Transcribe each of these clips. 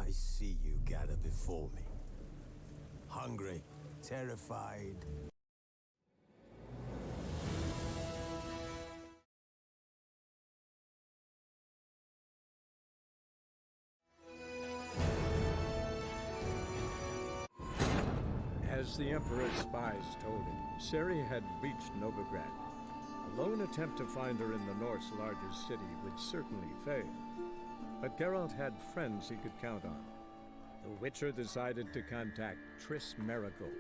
I see you gather before me. Hungry, terrified. As the Emperor's spies told him, Ciri had reached Novigrad. A lone attempt to find her in the North's largest city would certainly fail. But Geralt had friends he could count on. The Witcher decided to contact Triss Merigold.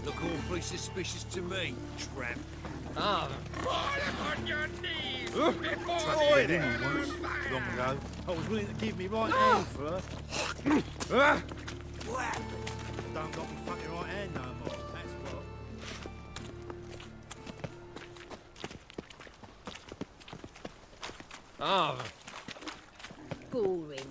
Look awfully suspicious to me, tramp. Ah, Fall on your knees Tried before to get you in once, fire. long ago. I was willing to give me right hand for her. What happened? I don't got me fucking right hand no more, that's what. ah. Boring.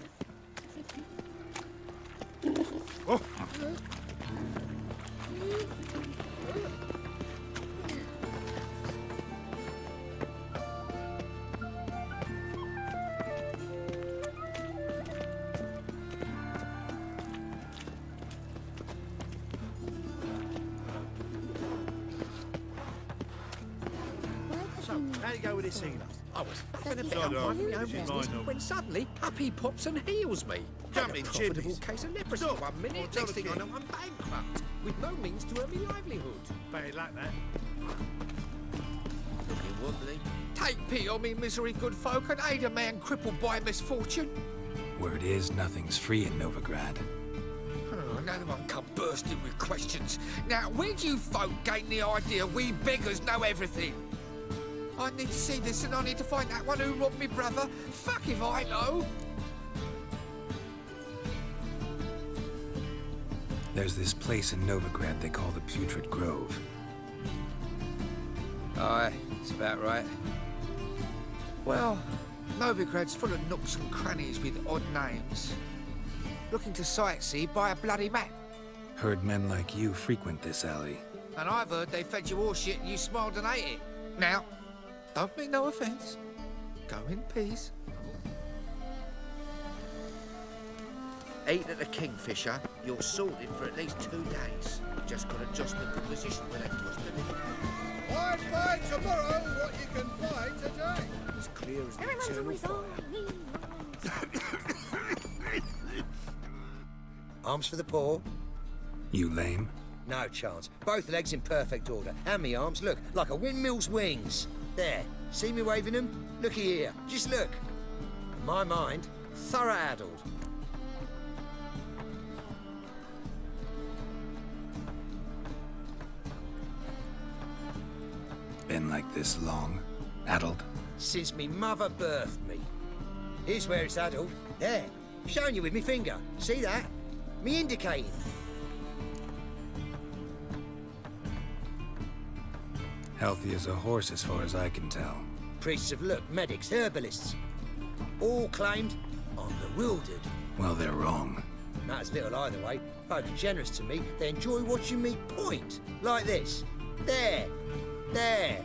So, how'd it go with this healer? I was fucking That's about it. minding my own She's business mine, when suddenly Puppy pops and heals me. Jumping Had a profitable chimneys. case of leprosy Stop. 1 minute, I'll tell next the thing I king. know I'm bankrupt, with no means to earn me livelihood. Bad luck, that. Looking wobbly. Take pity on me, misery good folk, and aid a man crippled by misfortune. Word is, nothing's free in Novigrad. Oh, another one come bursting with questions. Now, where do you folk gain the idea we beggars know everything? I need to see this and I need to find that one who robbed me brother. Fuck if I know. There's this place in Novigrad they call the Putrid Grove. Aye, it's about right. Well, Novigrad's full of nooks and crannies with odd names. Looking to sightsee, buy a bloody map. Heard men like you frequent this alley. And I've heard they fed you all shit and you smiled and ate it. Now, don't mean no offence. Go in peace. Eat at the Kingfisher, you're sorted for at least 2 days. Just got adjustment of position will left to us, Why buy tomorrow what you can buy today? As clear as the Everyone's eternal always fire. on me. Arms for the poor? You lame? No chance. Both legs in perfect order. And me arms, look, like a windmill's wings. There. See me waving them? Looky here. Just look. My mind, thorough addled. Been like this long? Addled? Since me mother birthed me. Here's where it's addled. There. Showing you with me finger. See that? Me indicating. Healthy as a horse as far as I can tell. Priests of luck, medics, herbalists. All claimed unbewildered. Well, they're wrong. Matters little either way. Folk are generous to me. They enjoy watching me point. Like this. There. There.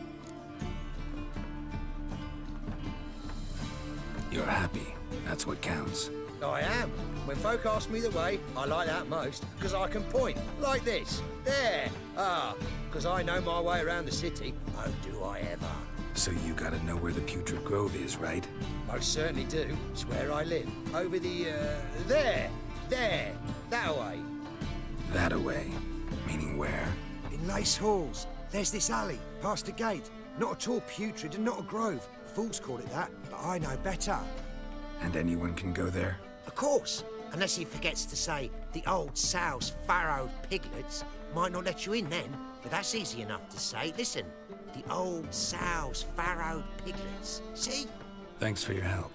You're happy. That's what counts. I am. When folk ask me the way, I like that most, because I can point. Like this. There. Ah. Because I know my way around the city. Oh, do I ever. So you gotta know where the Putrid Grove is, right? Most certainly do. It's where I live. Over the, there. There. That way. That away. Meaning where? In Lace Halls. There's this alley, past the gate. Not at all putrid and not a grove. Fools call it that, but I know better. And anyone can go there? Of course. Unless he forgets to say the old sow's farrowed piglets. Might not let you in then, but that's easy enough to say. Listen. The old sow's farrowed piglets. See? Thanks for your help.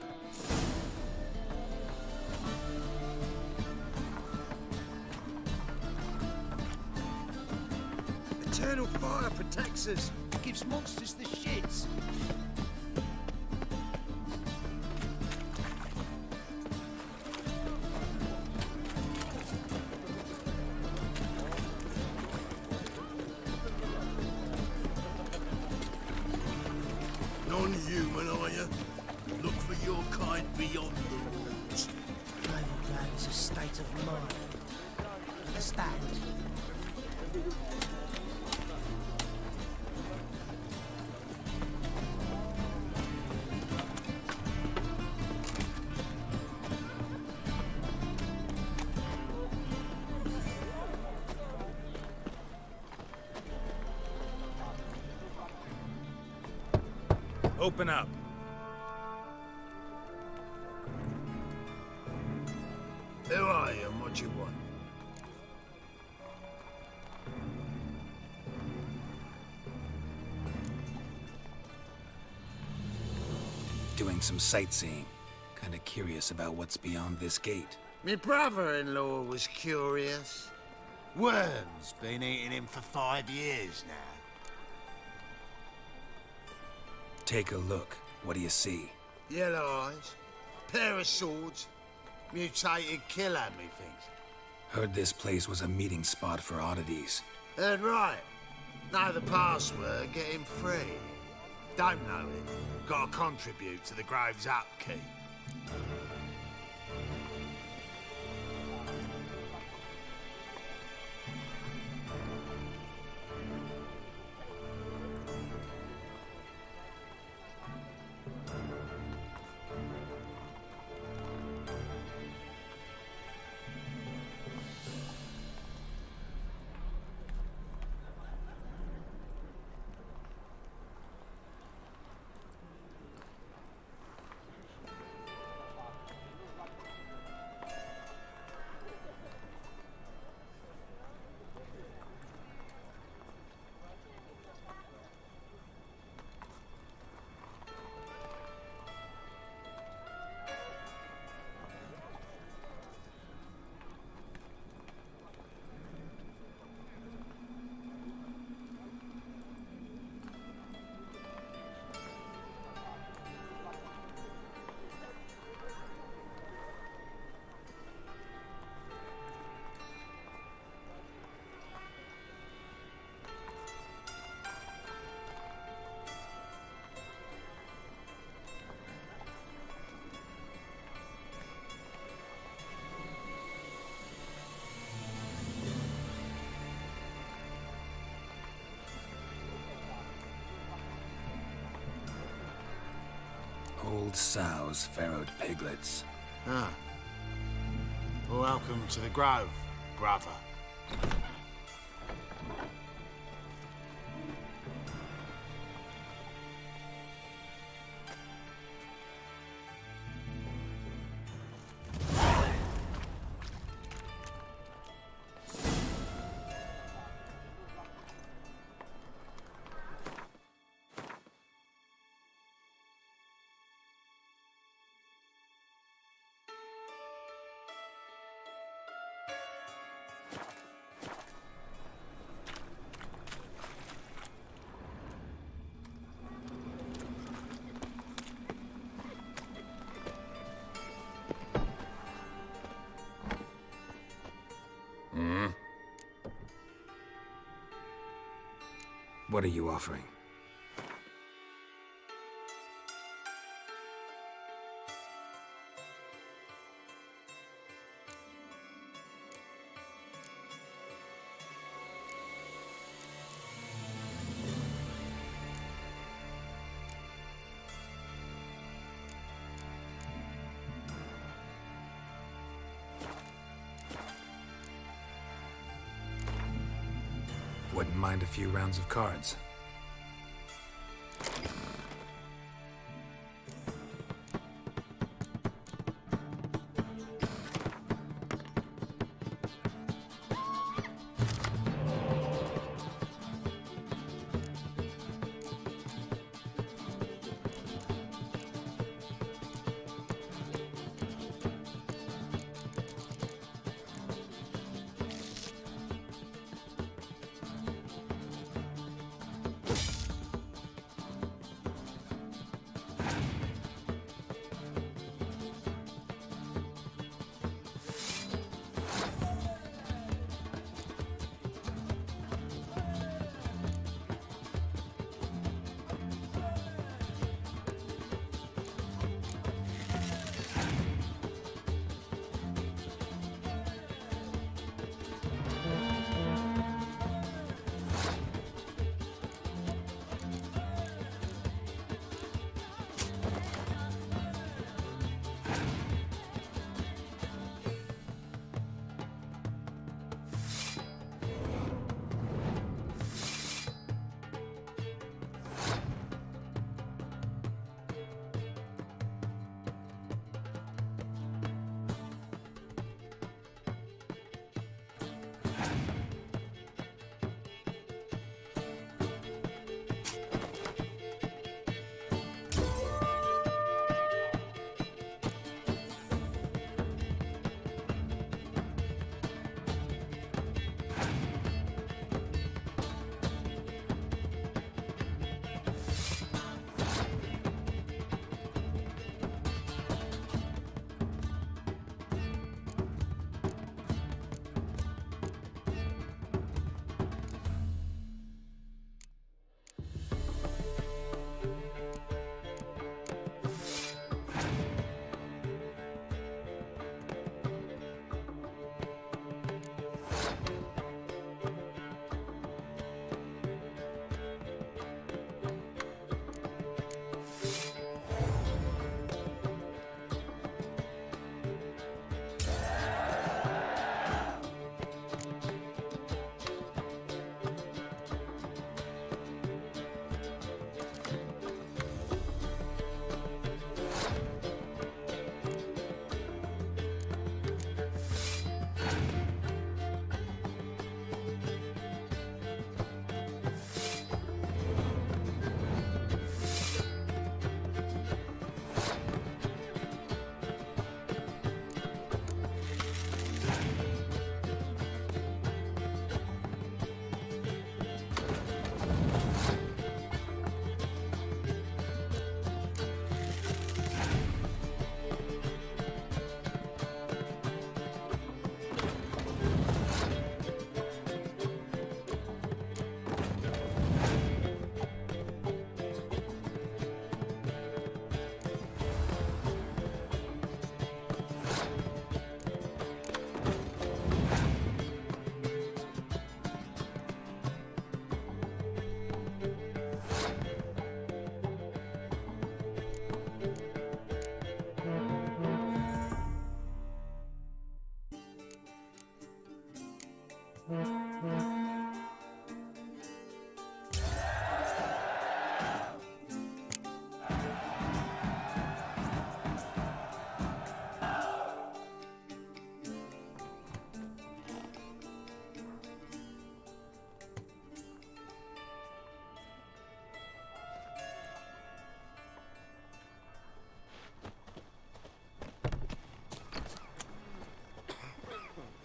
Eternal fire protects us. Gives monsters the shits. Non-human, are you? Look for your kind beyond the rules. Novigrad is a state of mind. Understand? Open up. Who are you and what you want? Doing some sightseeing. Kinda curious about what's beyond this gate. My brother-in-law was curious. Worm's been eating him for 5 years now. Take a look. What do you see? Yellow eyes, pair of swords, mutated killer, methinks. Heard this place was a meeting spot for oddities. Heard right. Know the password, get him free. Don't know it, gotta contribute to the Grove's upkeep. Old sows, farrowed piglets. Ah. Welcome to the Grove, brother. What are you offering? Wouldn't mind a few rounds of cards.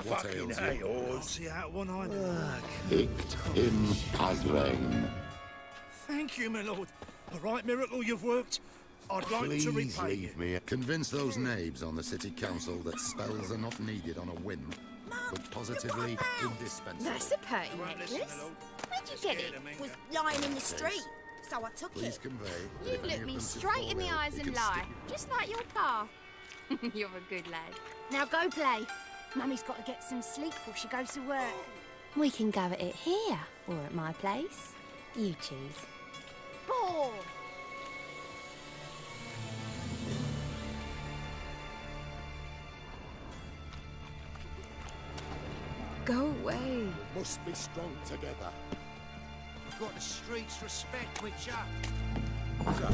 Fucking hell, see that one I Picked him Padvain. Thank you, my lord. A right miracle you've worked. I'd like to repay leave me. Convince those knaves on the city council that spells are not needed on a whim. but positively indispensable. That's a pretty necklace. Where'd you get it? Was lying in the street, so I took Please it. convey. You look me straight in the eyes and lie, just like your pa. You're a good lad. Now go play. Mummy's got to get some sleep before she goes to work. We can go at it here, or at my place. You choose. Ball! Go away. We must be strong together. You've got the streets' respect, Witcher. So,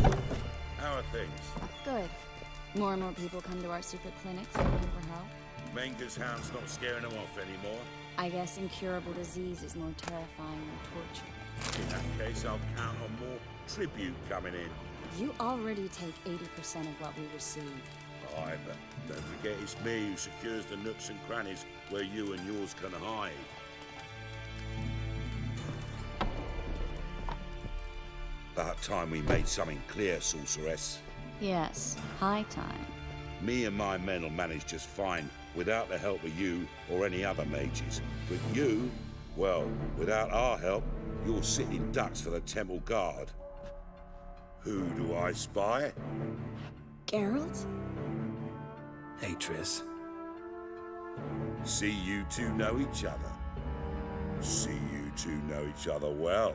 how are things? Good. More and more people come to our secret clinics looking for help. Menger's hound's not scaring them off anymore. I guess incurable disease is more terrifying than torture. In that case, I'll count on more tribute coming in. You already take 80% of what we receive. Aye, but don't forget it's me who secures the nooks and crannies where you and yours can hide. About time we made something clear, sorceress. Yes, high time. Me and my men will manage just fine without the help of you or any other mages. But you, well, without our help, you're sitting ducks for the Temple Guard. Who do I spy? Geralt? Hey, Triss. See you two know each other. See you two know each other well.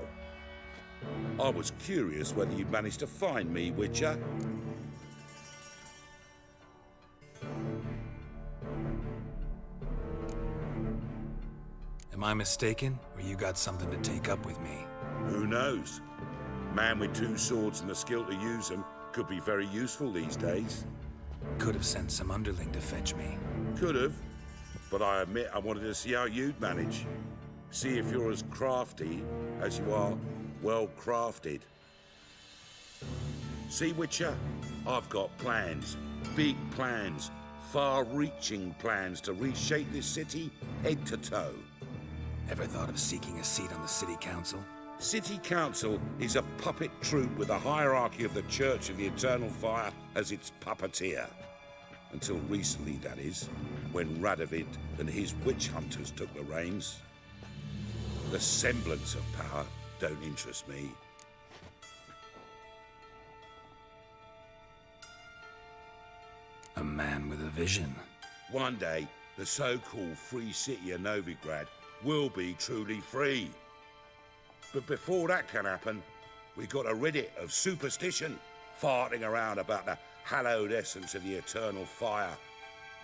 I was curious whether you'd managed to find me, Witcher. Am I mistaken, or you got something to take up with me? Who knows? Man with two swords and the skill to use them could be very useful these days. Could have sent some underling to fetch me. Could have, but I admit I wanted to see how you'd manage. See if you're as crafty as you are well-crafted. See, Witcher? I've got plans. Big plans. Far-reaching plans to reshape this city head to toe. Ever thought of seeking a seat on the city council? City Council is a puppet troupe with the hierarchy of the Church of the Eternal Fire as its puppeteer. Until recently, that is, when Radovid and his witch hunters took the reins. The semblance of power don't interest me. A man with a vision. One day, the so-called free city of Novigrad will be truly free. But before that can happen, we got to rid it of superstition, farting around about the hallowed essence of the eternal fire.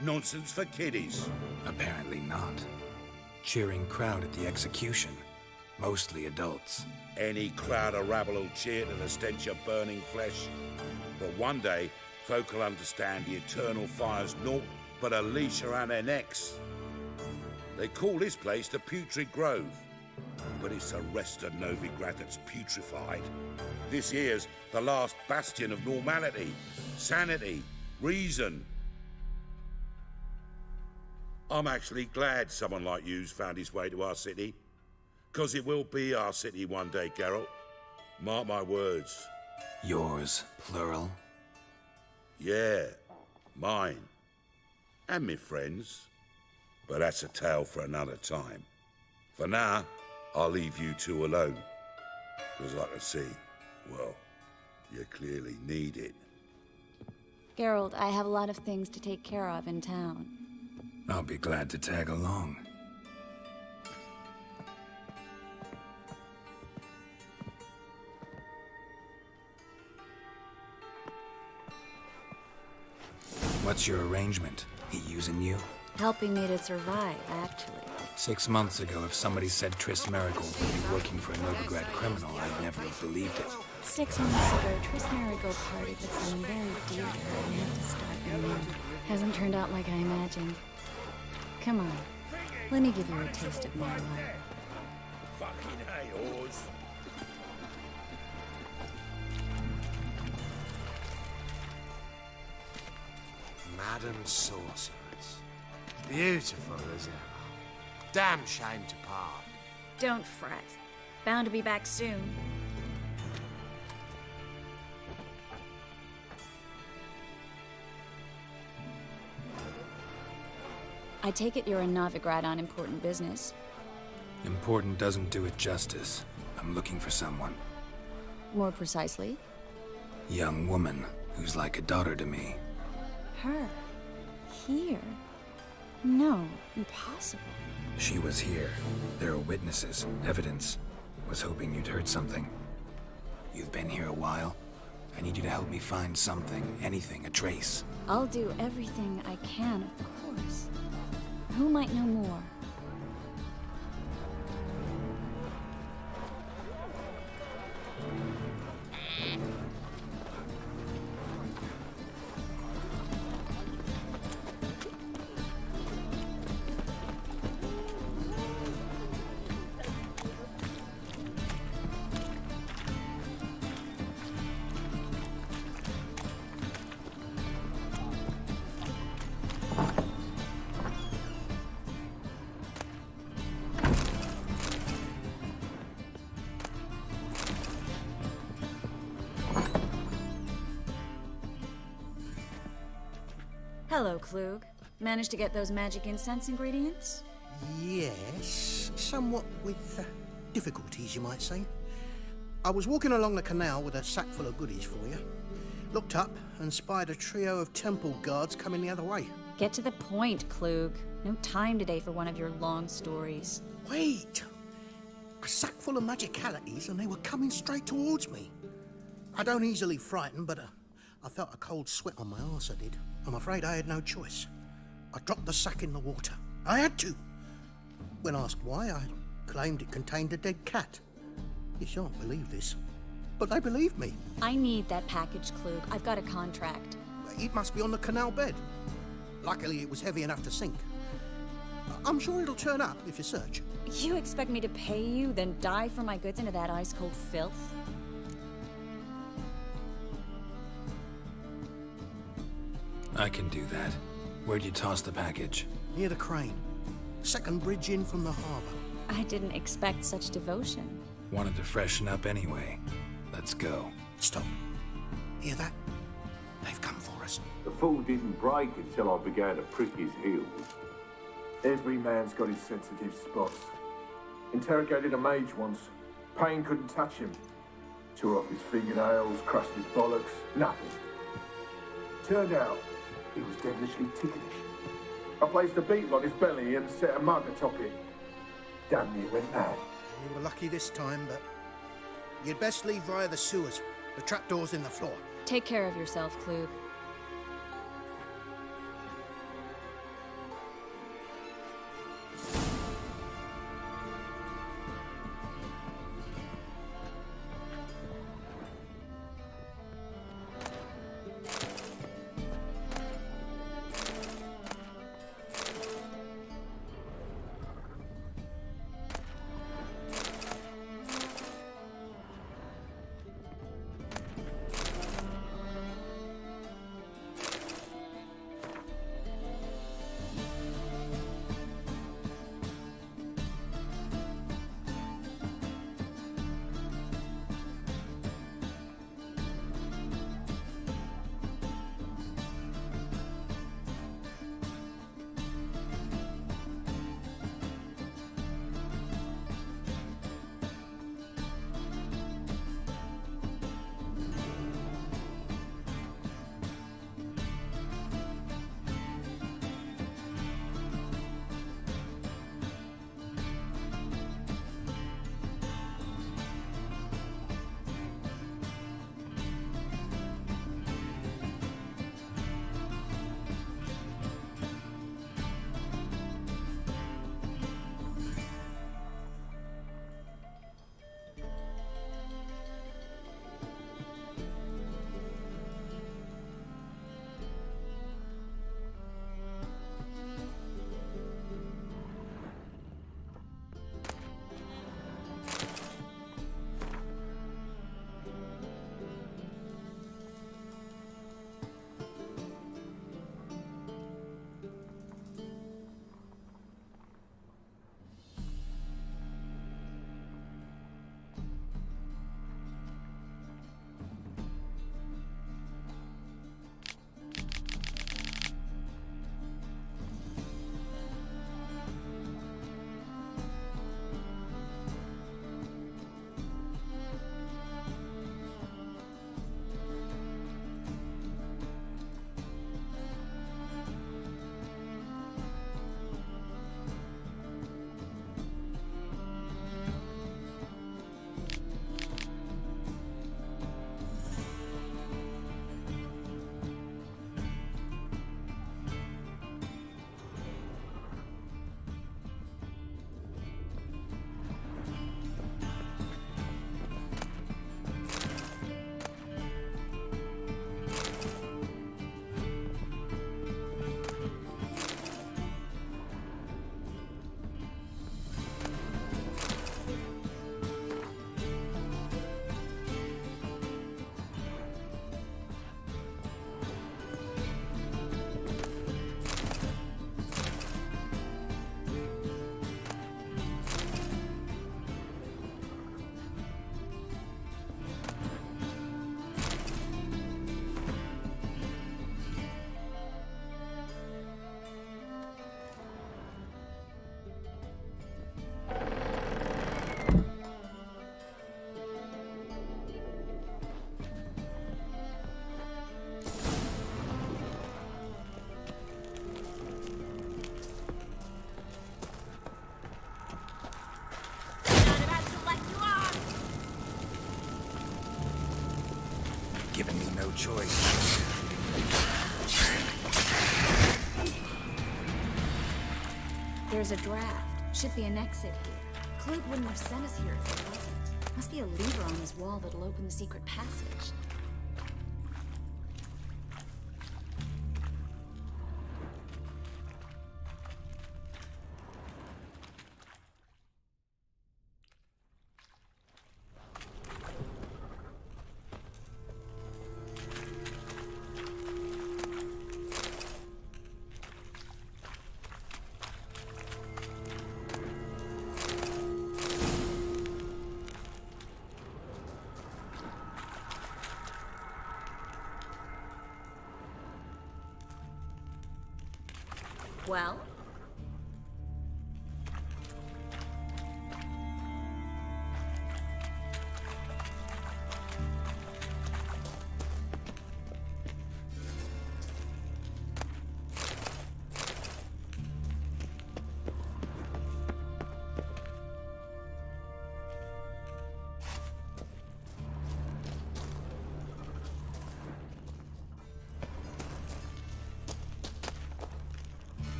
Nonsense for kiddies. Apparently not. Cheering crowd at the execution. Mostly adults. Any crowd of rabble will cheer to the stench of burning flesh. But one day, folk will understand the eternal fire's naught but a leash around their necks. They call this place the Putrid Grove. But it's the rest of Novigrad that's putrefied. This here's the last bastion of normality, sanity, reason. I'm actually glad someone like you's found his way to our city. 'Cause it will be our city one day, Geralt. Mark my words. Yours, plural? Yeah, mine. And me friends. But that's a tale for another time. For now, I'll leave you two alone. 'Cause I can see, well, you clearly need it. Geralt, I have a lot of things to take care of in town. I'll be glad to tag along. What's your arrangement? He using you? Helping me to survive, actually. 6 months ago, if somebody said Triss Marigold would be working for a Novigrad criminal, I'd never have believed it. 6 months ago, Triss Marigold parted with someone very dear to her and had to start anew. Hasn't turned out like I imagined. Come on, let me give you a taste of my life. Fucking hey, whores. Madam Sorceress. Beautiful as ever. Damn shame to part. Don't fret. Bound to be back soon. I take it you're a Novigrad on important business. Important doesn't do it justice. I'm looking for someone. More precisely? Young woman who's like a daughter to me. Her? Here? No, impossible. She was here. There are witnesses, evidence. Was hoping you'd heard something. You've been here a while. I need you to help me find something, anything, a trace. I'll do everything I can, of course. Who might know more? Hello, Klug. Managed to get those magic incense ingredients? Yes, somewhat with difficulties, you might say. I was walking along the canal with a sack full of goodies for you. Looked up and spied a trio of temple guards coming the other way. Get to the point, Klug. No time today for one of your long stories. Wait! A sack full of magicalities and they were coming straight towards me. I don't easily frighten, but I felt a cold sweat on my arse, I did. I'm afraid I had no choice. I dropped the sack in the water. I had to. When asked why, I claimed it contained a dead cat. You shan't believe this, but they believed me. I need that package, Klug. I've got a contract. It must be on the canal bed. Luckily, it was heavy enough to sink. I'm sure it'll turn up if you search. You expect me to pay you, then dive for my goods into that ice-cold filth? I can do that. Where'd you toss the package? Near the crane. Second bridge in from the harbor. I didn't expect such devotion. Wanted to freshen up anyway. Let's go. Stop. Hear that? They've come for us. The fall didn't break until I began to prick his heels. Every man's got his sensitive spots. Interrogated a mage once. Pain couldn't touch him. Tore off his fingernails, crushed his bollocks. Nothing. Turned out, he was devilishly ticklish. I placed a beetle on his belly and set a mug atop it. Damn near went mad. We were lucky this time, but you'd best leave via the sewers. The trapdoor's in the floor. Take care of yourself, Klug. given me no choice. There's a draft. Should be an exit here. Klug wouldn't have sent us here if there wasn't. Must be a lever on his wall that'll open the secret passage. Well?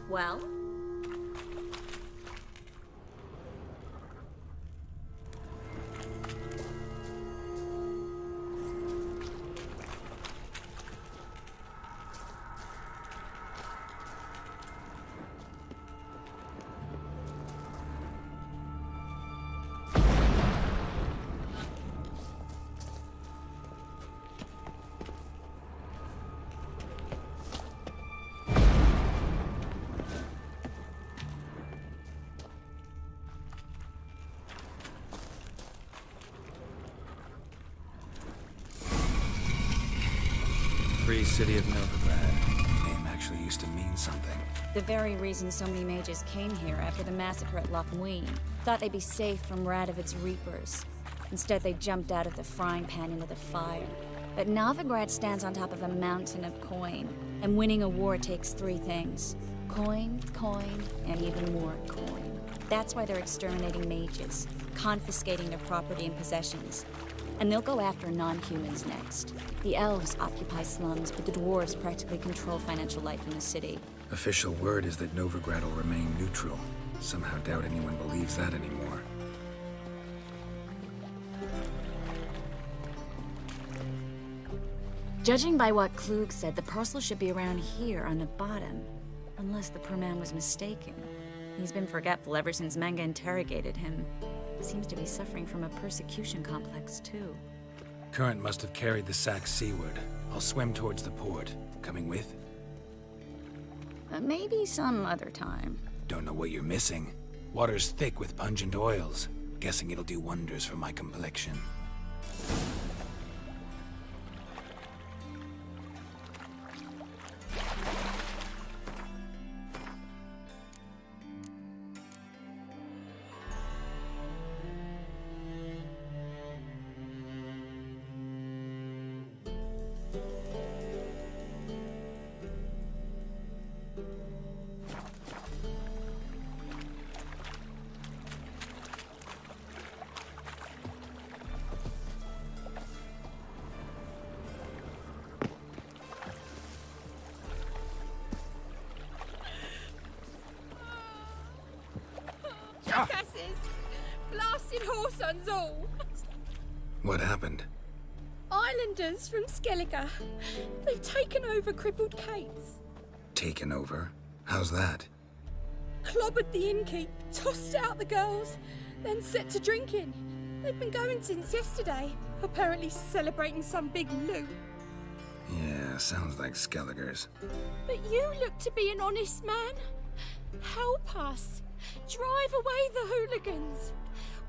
Well? Free city of Novigrad. Name actually used to mean something. The very reason so many mages came here after the massacre at Loch Ween. Thought they'd be safe from Radovid's reapers. Instead, they jumped out of the frying pan into the fire. But Novigrad stands on top of a mountain of coin. And winning a war takes three things. Coin, coin, and even more coin. That's why they're exterminating mages, confiscating their property and possessions. And they'll go after non-humans next. The elves occupy slums, but the dwarves practically control financial life in the city. Official word is that Novigrad will remain neutral. Somehow doubt anyone believes that anymore. Judging by what Klug said, the parcel should be around here on the bottom. Unless the poor man was mistaken. He's been forgetful ever since Manga interrogated him. Seems to be suffering from a persecution complex, too. Current must have carried the sack seaward. I'll swim towards the port. Coming with? Maybe some other time. Don't know what you're missing. Water's thick with pungent oils. Guessing it'll do wonders for my complexion. Jackasses! Blasted whoresons all! What happened? Islanders from Skellige. They've taken over crippled Kate's. Taken over? How's that? Clobbered the innkeep, tossed out the girls, then set to drinking. They've been going since yesterday, apparently celebrating some big loot. Yeah, sounds like Skellige's. But you look to be an honest man. Help us. Drive away the hooligans.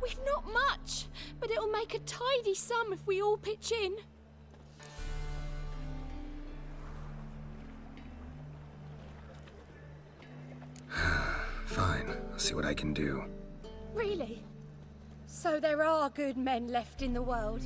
We've not much, but it'll make a tidy sum if we all pitch in. Fine, I'll see what I can do. Really? So there are good men left in the world?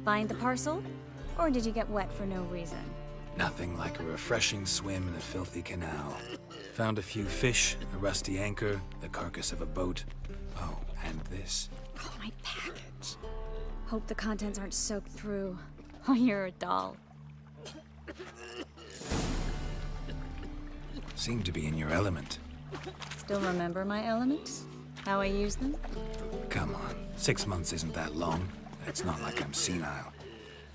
Find the parcel? Or did you get wet for no reason? Nothing like a refreshing swim in a filthy canal. Found a few fish, a rusty anchor, the carcass of a boat. Oh, and this. Oh, my package. Hope the contents aren't soaked through. Oh, you're a doll. Seem to be in your element. Still remember my elements? How I use them? Come on, 6 months isn't that long. It's not like I'm senile.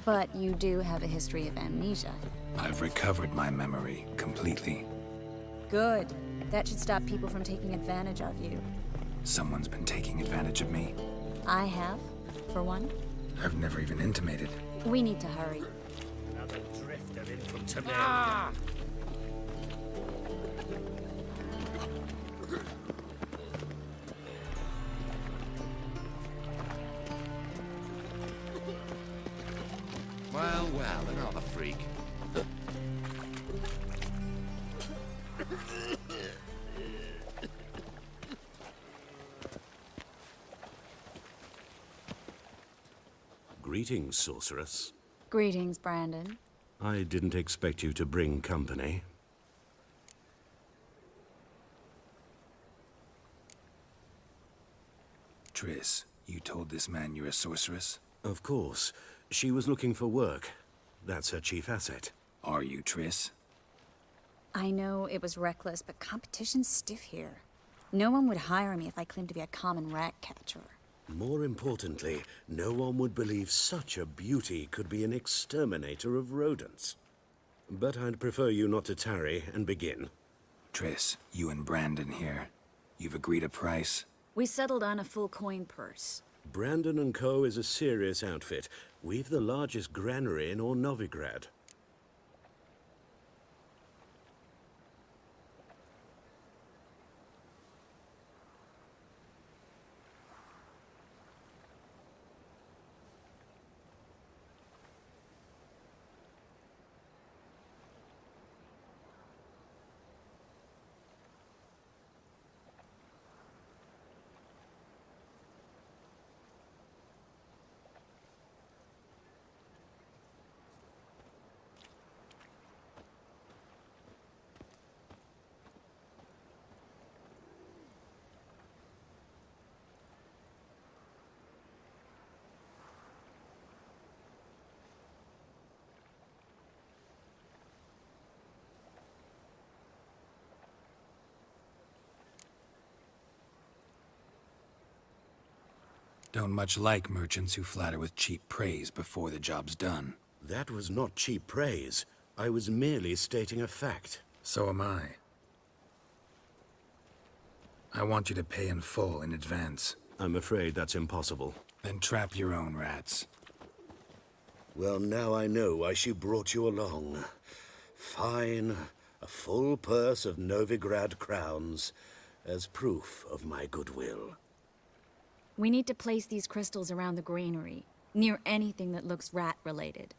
But you do have a history of amnesia. I've recovered my memory completely. Good. That should stop people from taking advantage of you. Someone's been taking advantage of me. I have, for one. I've never even intimated. We need to hurry. Another drifter in from Tiberium. Well, another freak. Greetings, sorceress. Greetings, Brandon. I didn't expect you to bring company. Triss, you told this man you're a sorceress? Of course. She was looking for work. That's her chief asset. Are you, Triss? I know it was reckless, but competition's stiff here. No one would hire me if I claimed to be a common rat catcher. More importantly, no one would believe such a beauty could be an exterminator of rodents. But I'd prefer you not to tarry and begin. Triss, you and Brandon here. You've agreed a price? We settled on a full coin purse. Brandon and Co. is a serious outfit. We've the largest granary in all Novigrad. Don't much like merchants who flatter with cheap praise before the job's done. That was not cheap praise. I was merely stating a fact. So am I. I want you to pay in full in advance. I'm afraid that's impossible. Then trap your own rats. Well, now I know why she brought you along. Fine. A full purse of Novigrad crowns as proof of my goodwill. We need to place these crystals around the granary, near anything that looks rat-related.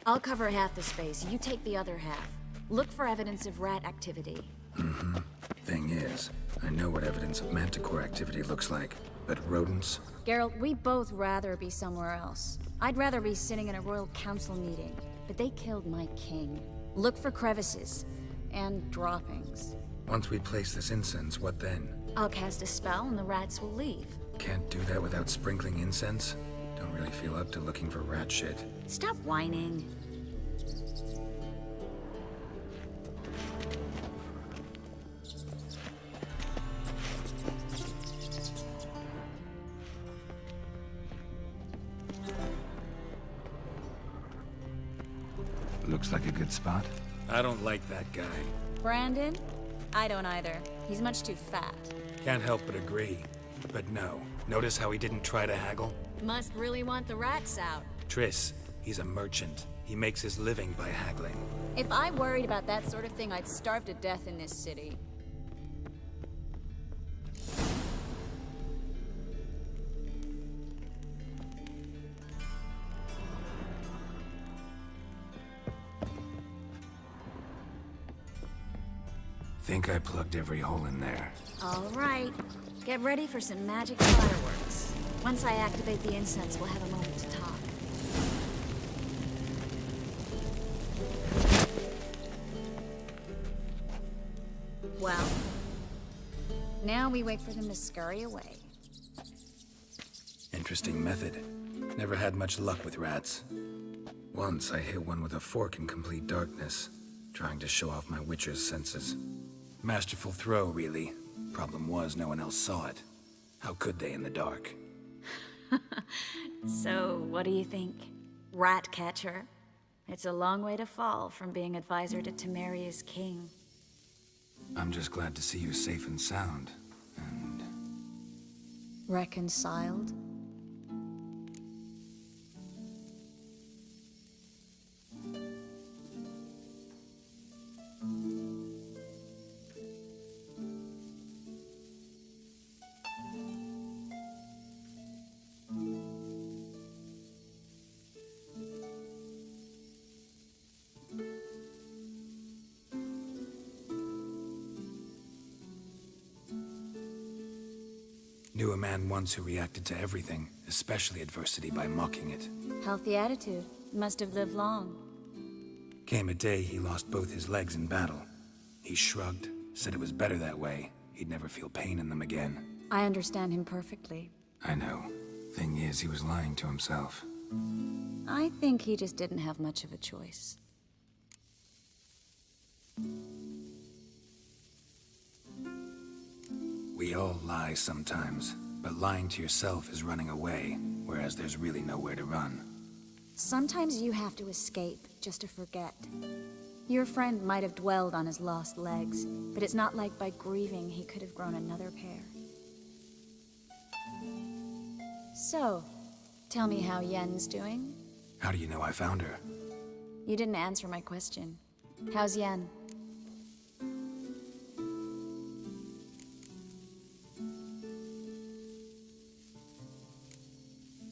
I'll cover half the space, you take the other half. Look for evidence of rat activity. Mm-hmm. Thing is, I know what evidence of manticore activity looks like, but rodents? Geralt, we'd both rather be somewhere else. I'd rather be sitting in a royal council meeting, but they killed my king. Look for crevices and droppings. Once we place this incense, what then? I'll cast a spell and the rats will leave. Can't do that without sprinkling incense? Don't really feel up to looking for rat shit. Stop whining. Looks like a good spot. I don't like that guy. Brandon? I don't either. He's much too fat. Can't help but agree. But no. Notice how he didn't try to haggle? Must really want the rats out. Triss, he's a merchant. He makes his living by haggling. If I worried about that sort of thing, I'd starve to death in this city. Think I plugged every hole in there. All right. Get ready for some magic fireworks. Once I activate the incense, we'll have a moment to talk. Well, now we wait for them to scurry away. Interesting method. Never had much luck with rats. Once I hit one with a fork in complete darkness, trying to show off my witcher's senses. Masterful throw, really. Problem was, no one else saw it. How could they in the dark? So, what do you think? Rat catcher? It's a long way to fall from being advisor to Temeria's king. I'm just glad to see you safe and sound, and... Reconciled? Knew a man once who reacted to everything, especially adversity, by mocking it. Healthy attitude. Must have lived long. Came a day he lost both his legs in battle. He shrugged, said it was better that way. He'd never feel pain in them again. I understand him perfectly. I know. Thing is, he was lying to himself. I think he just didn't have much of a choice. We all lie sometimes, but lying to yourself is running away, whereas there's really nowhere to run. Sometimes you have to escape, just to forget. Your friend might have dwelled on his lost legs, but it's not like by grieving he could have grown another pair. So, tell me how Yen's doing? How do you know I found her? You didn't answer my question. How's Yen?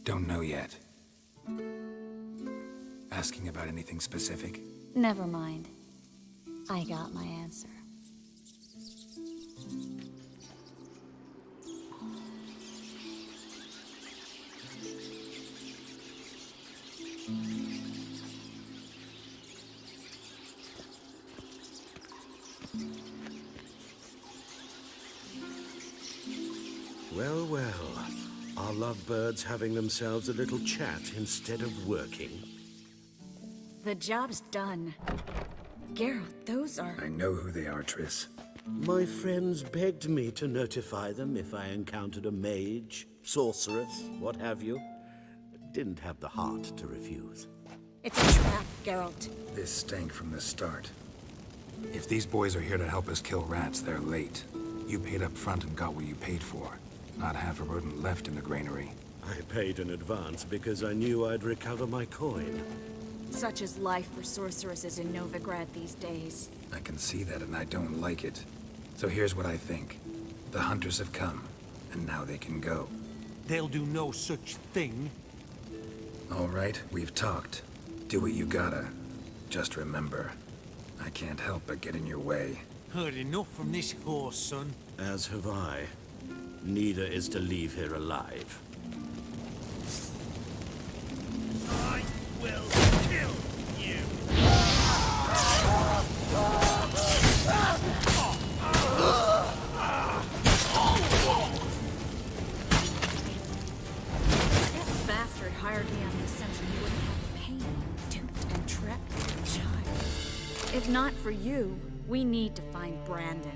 Don't know yet. Asking about anything specific? Never mind. I got my answer. Well, well. Are lovebirds having themselves a little chat instead of working? The job's done. Geralt, those are... I know who they are, Triss. My friends begged me to notify them if I encountered a mage, sorceress, what have you. Didn't have the heart to refuse. It's a trap, Geralt. This stank from the start. If these boys are here to help us kill rats, they're late. You paid up front and got what you paid for. Not half a rodent left in the granary. I paid in advance because I knew I'd recover my coin. Such is life for sorceresses in Novigrad these days. I can see that and I don't like it. So here's what I think. The hunters have come, and now they can go. They'll do no such thing. All right, we've talked. Do what you gotta. Just remember, I can't help but get in your way. Heard enough from this horse, son. As have I. Neither is to leave here alive. I will kill you. That bastard hired me on the assumption he wouldn't have pain, duped and trapped like a child. If not for you, we need to find Brandon.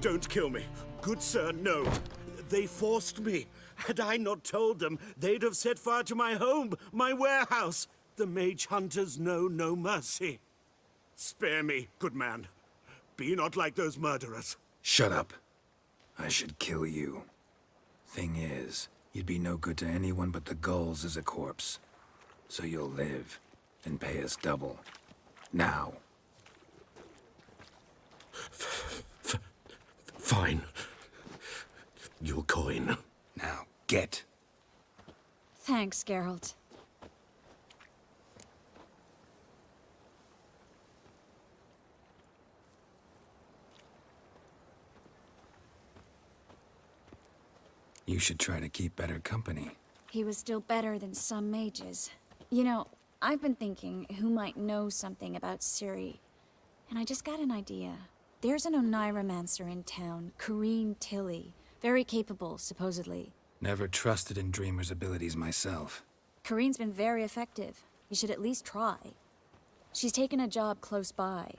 Don't kill me. Good sir, no. They forced me. Had I not told them, they'd have set fire to my home, my warehouse. The mage hunters know no mercy. Spare me, good man. Be not like those murderers. Shut up. I should kill you. Thing is, you'd be no good to anyone but the gulls as a corpse. So you'll live, and pay us double. Now. Fine. Your coin. Now, get. Thanks, Geralt. You should try to keep better company. He was still better than some mages. You know, I've been thinking who might know something about Ciri. And I just got an idea. There's an Oneiromancer in town, Corrine Tilly. Very capable, supposedly. Never trusted in Dreamer's abilities myself. Corrine's been very effective. You should at least try. She's taken a job close by.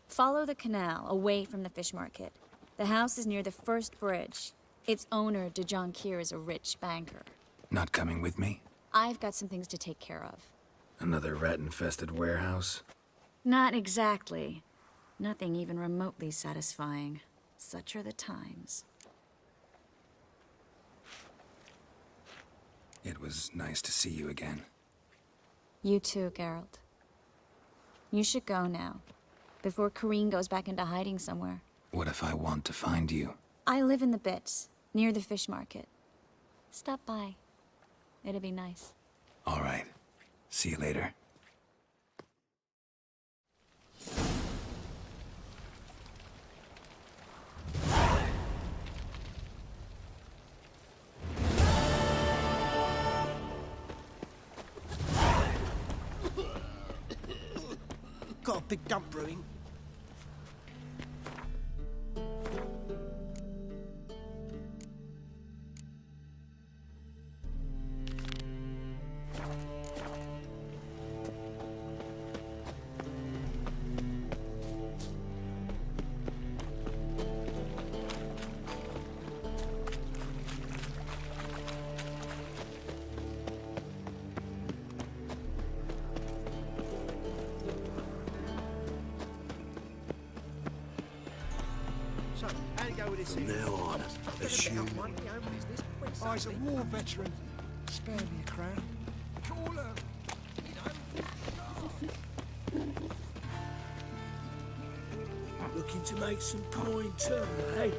Follow the canal, away from the fish market. The house is near the first bridge. Its owner, DeJohn Kier, is a rich banker. Not coming with me? I've got some things to take care of. Another rat-infested warehouse? Not exactly. Nothing even remotely satisfying. Such are the times. It was nice to see you again. You too, Geralt. You should go now, before Corrine goes back into hiding somewhere. What if I want to find you? I live in the Bits, near the fish market. Stop by. It'd be nice. All right. See you later. Got a big dump brewing. So, how do you go with this? From now on, assume... Oh, he's a war veteran. Spare me a crown. Taller. Looking to make some coin too, eh?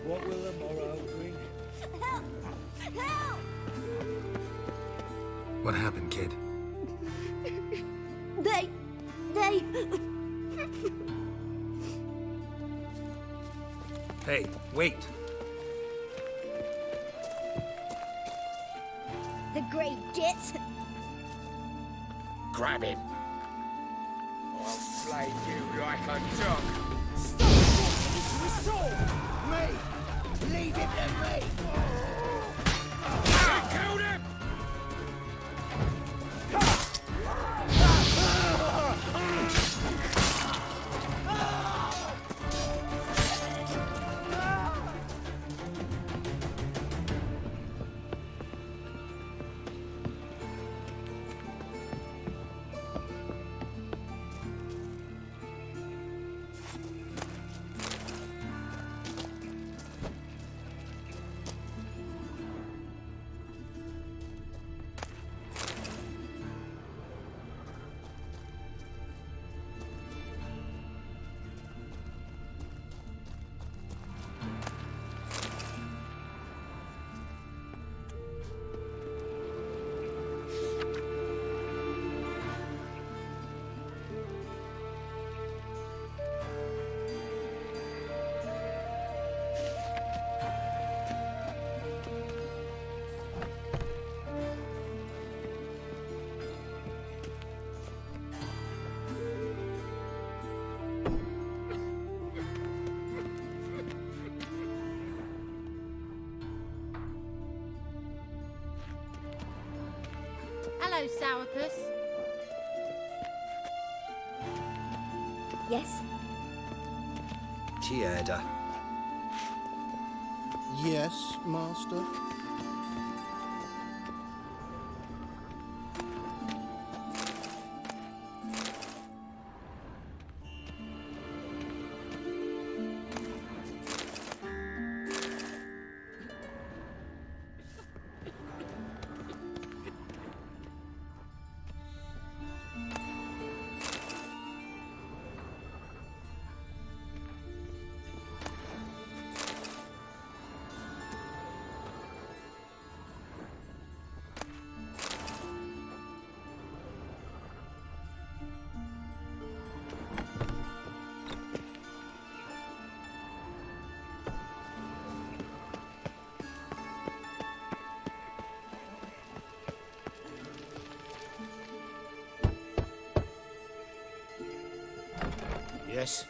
What will the morrow bring? Help! Help! What happened, kid? They... Hey, wait! The great git. Grab him. played you like a dog. Stop walking into his sword! Me! Leave him to me! I killed him! Hello, Sourpuss. Yes? Tierda. Yes, Master. Yes?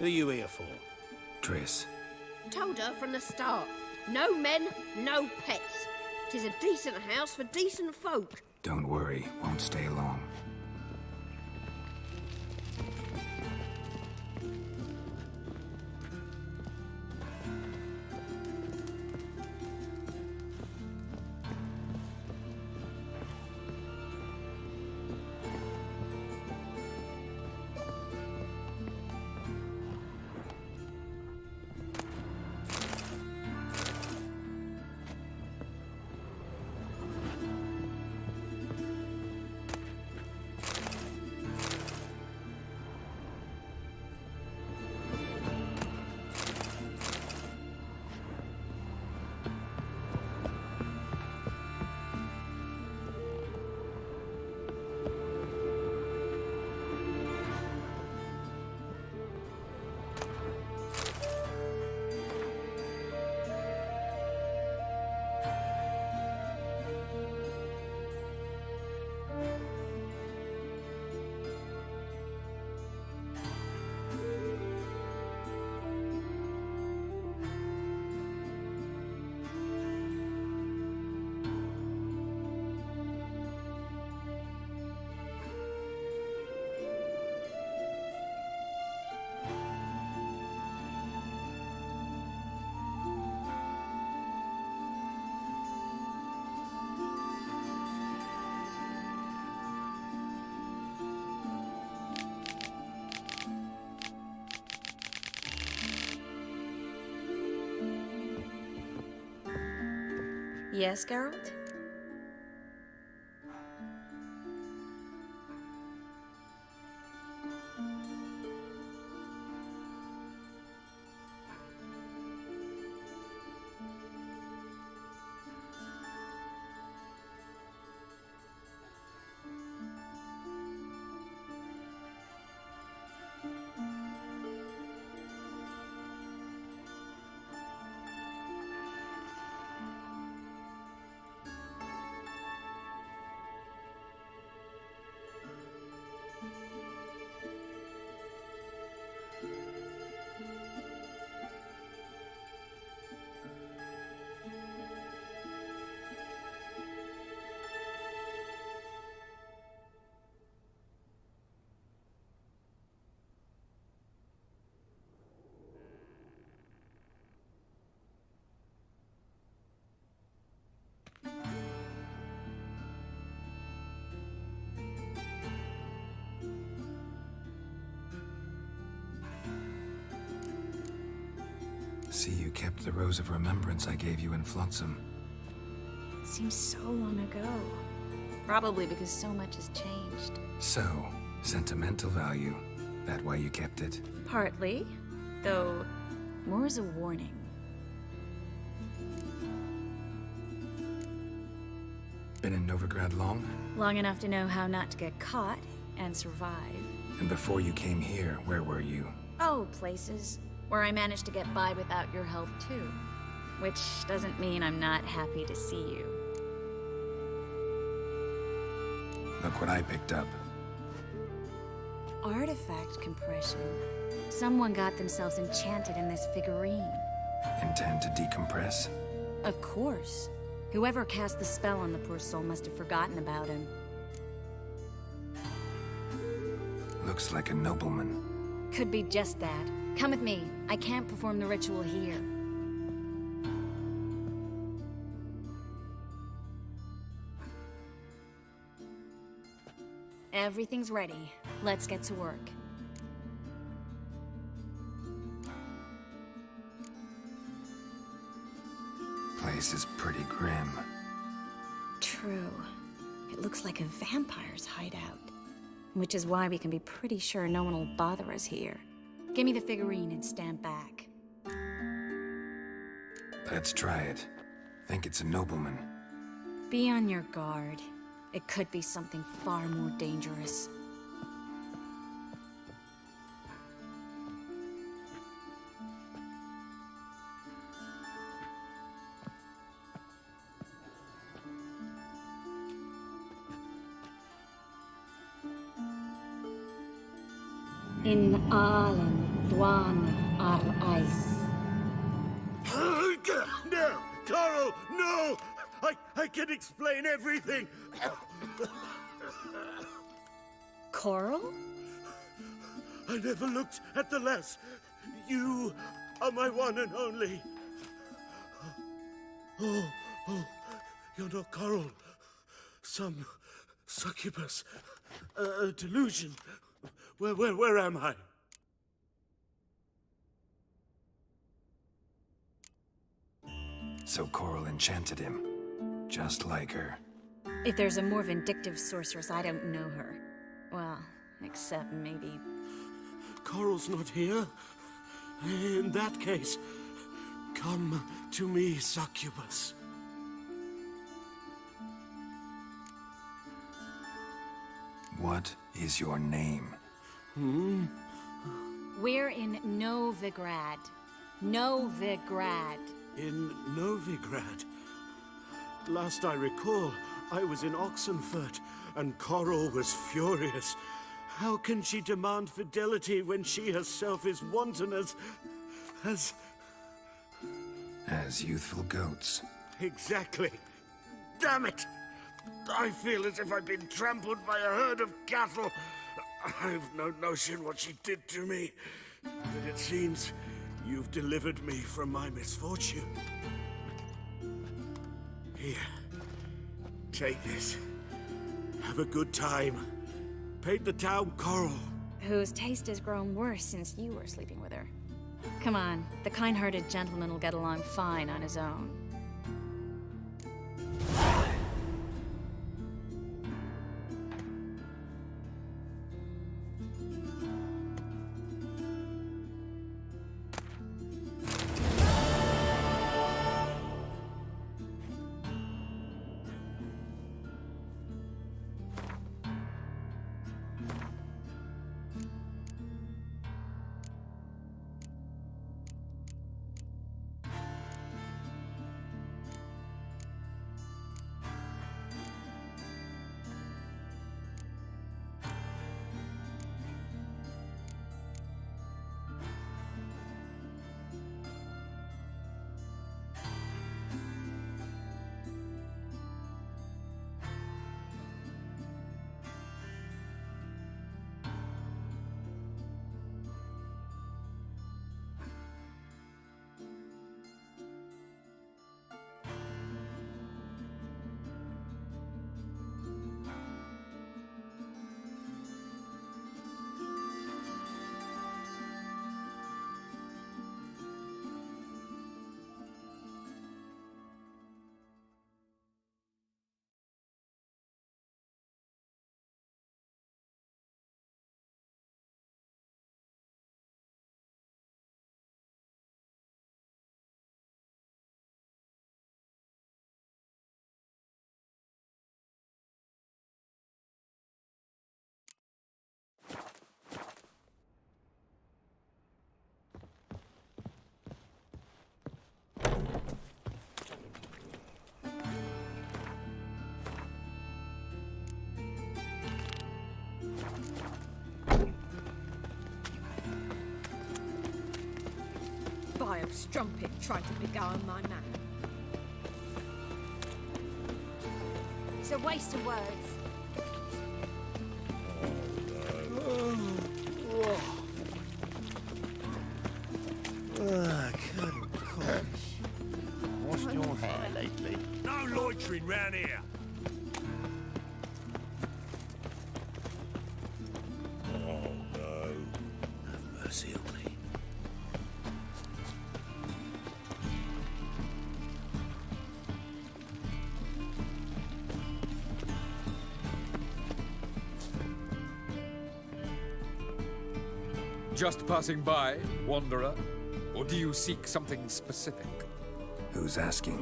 Who are you here for? Triss. Told her from the start. No men, no pets. 'Tis a decent house for decent folk. Don't worry, won't stay long. Yes, Geralt? See, you kept the rose of remembrance I gave you in Flotsam. Seems so long ago. Probably because so much has changed. So, sentimental value. That why you kept it? Partly, though more as a warning. Been in Novigrad long? Long enough to know how not to get caught and survive. And before you came here, where were you? Oh, places where I managed to get by without your help too. Which doesn't mean I'm not happy to see you. Look what I picked up. Artifact compression. Someone got themselves enchanted in this figurine. Intend to decompress? Of course. Whoever cast the spell on the poor soul must have forgotten about him. Looks like a nobleman. Could be just that. Come with me. I can't perform the ritual here. Everything's ready. Let's get to work. Place is pretty grim. True. It looks like a vampire's hideout. Which is why we can be pretty sure no one will bother us here. Give me the figurine and stand back. Let's try it. Think it's a nobleman. Be on your guard. It could be something far more dangerous. In Alan Dwan Ar Ice. No! Coral, no! I can explain everything! Coral? I never looked at the lass. You are my one and only. Oh, you're not Coral. Some succubus. A delusion. Where am I? So Coral enchanted him. Just like her. If there's a more vindictive sorceress, I don't know her. Well, except maybe... Coral's not here. In that case, come to me, succubus. What is your name? We're in Novigrad. Novigrad. In Novigrad? Last I recall, I was in Oxenfurt, and Coral was furious. How can she demand fidelity when she herself is wanton as youthful goats. Exactly. Damn it! I feel as if I've been trampled by a herd of cattle. I've no notion what she did to me, but it seems you've delivered me from my misfortune. Here, take this. Have a good time. Paint the town coral. Whose taste has grown worse since you were sleeping with her. Come on, the kind-hearted gentleman will get along fine on his own. vile strumpet tried to beguile my man. It's a waste of words. Washed your hair lately? No loitering round here. Oh no. Have mercy on me. Just passing by, wanderer? Or do you seek something specific? Who's asking?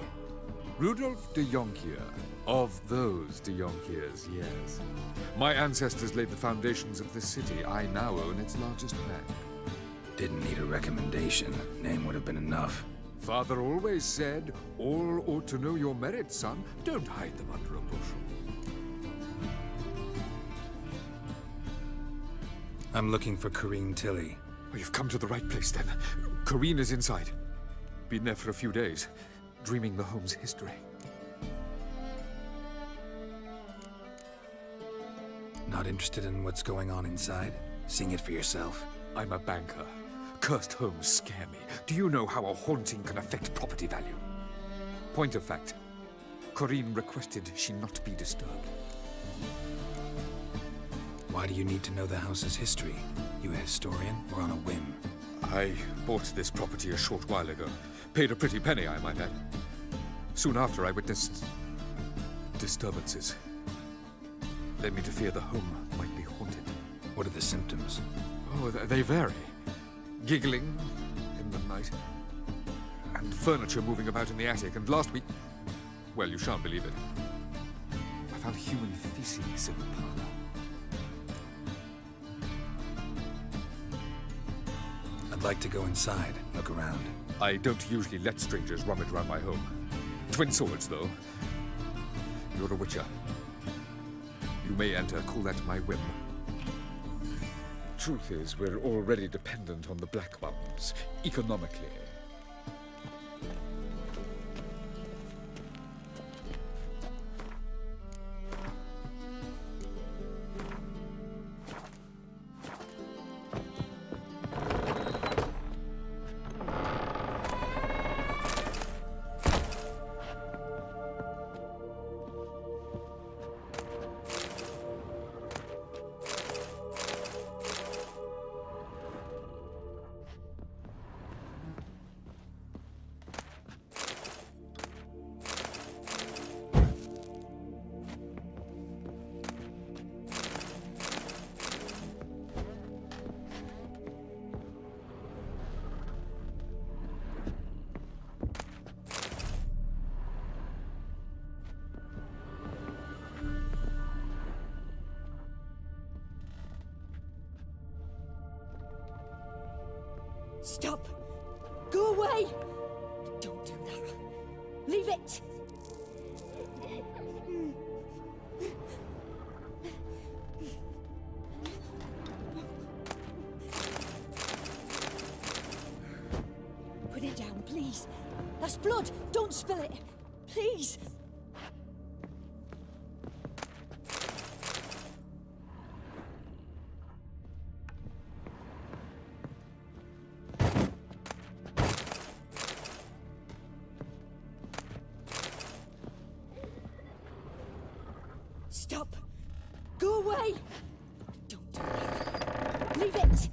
Rudolf de Jonkier. Of those de Jonkiers, yes. My ancestors laid the foundations of this city. I now own its largest bank. Didn't need a recommendation. Name would have been enough. Father always said, all ought to know your merit, son. Don't hide them under a bushel. I'm looking for Corrine Tilly. Oh, you've come to the right place, then. Corrine is inside. Been there for a few days, dreaming the home's history. Not interested in what's going on inside? Seeing it for yourself? I'm a banker. Cursed homes scare me. Do you know how a haunting can affect property value? Point of fact, Corrine requested she not be disturbed. Why do you need to know the house's history? You a historian or on a whim? I bought this property a short while ago. Paid a pretty penny, I might add. Soon after, I witnessed disturbances. Led me to fear the home might be haunted. What are the symptoms? Oh, they vary. Giggling in the night. And furniture moving about in the attic. And last week, well, you shan't believe it, I found human feces in the parlor. I'd like to go inside, look around. I don't usually let strangers rummage around my home. Twin swords, though. You're a witcher. You may enter, call that my whim. Truth is, we're already dependent on the Black Ones, economically. Stop! Go away! Don't do that. Leave it! Put it down, please. That's blood. Don't spill it. Please. Stop! Go away! Don't do that. Leave it!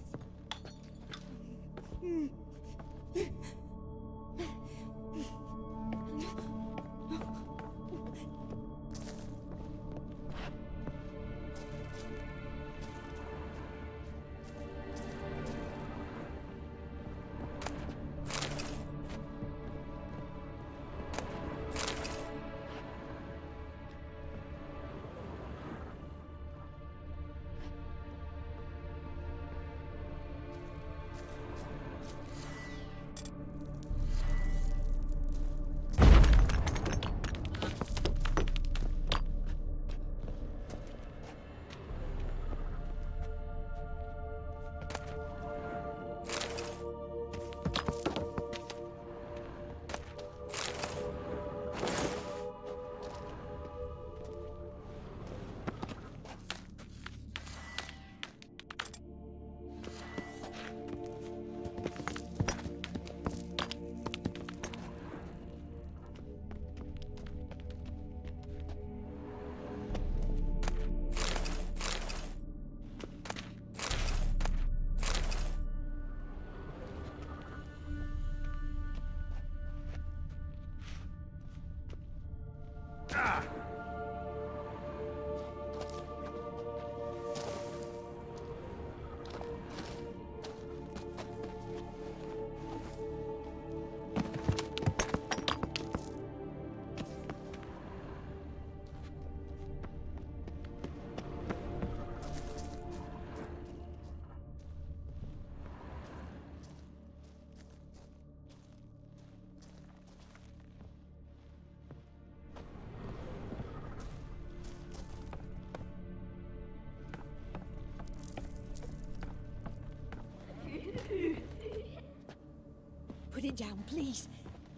Put it down, please.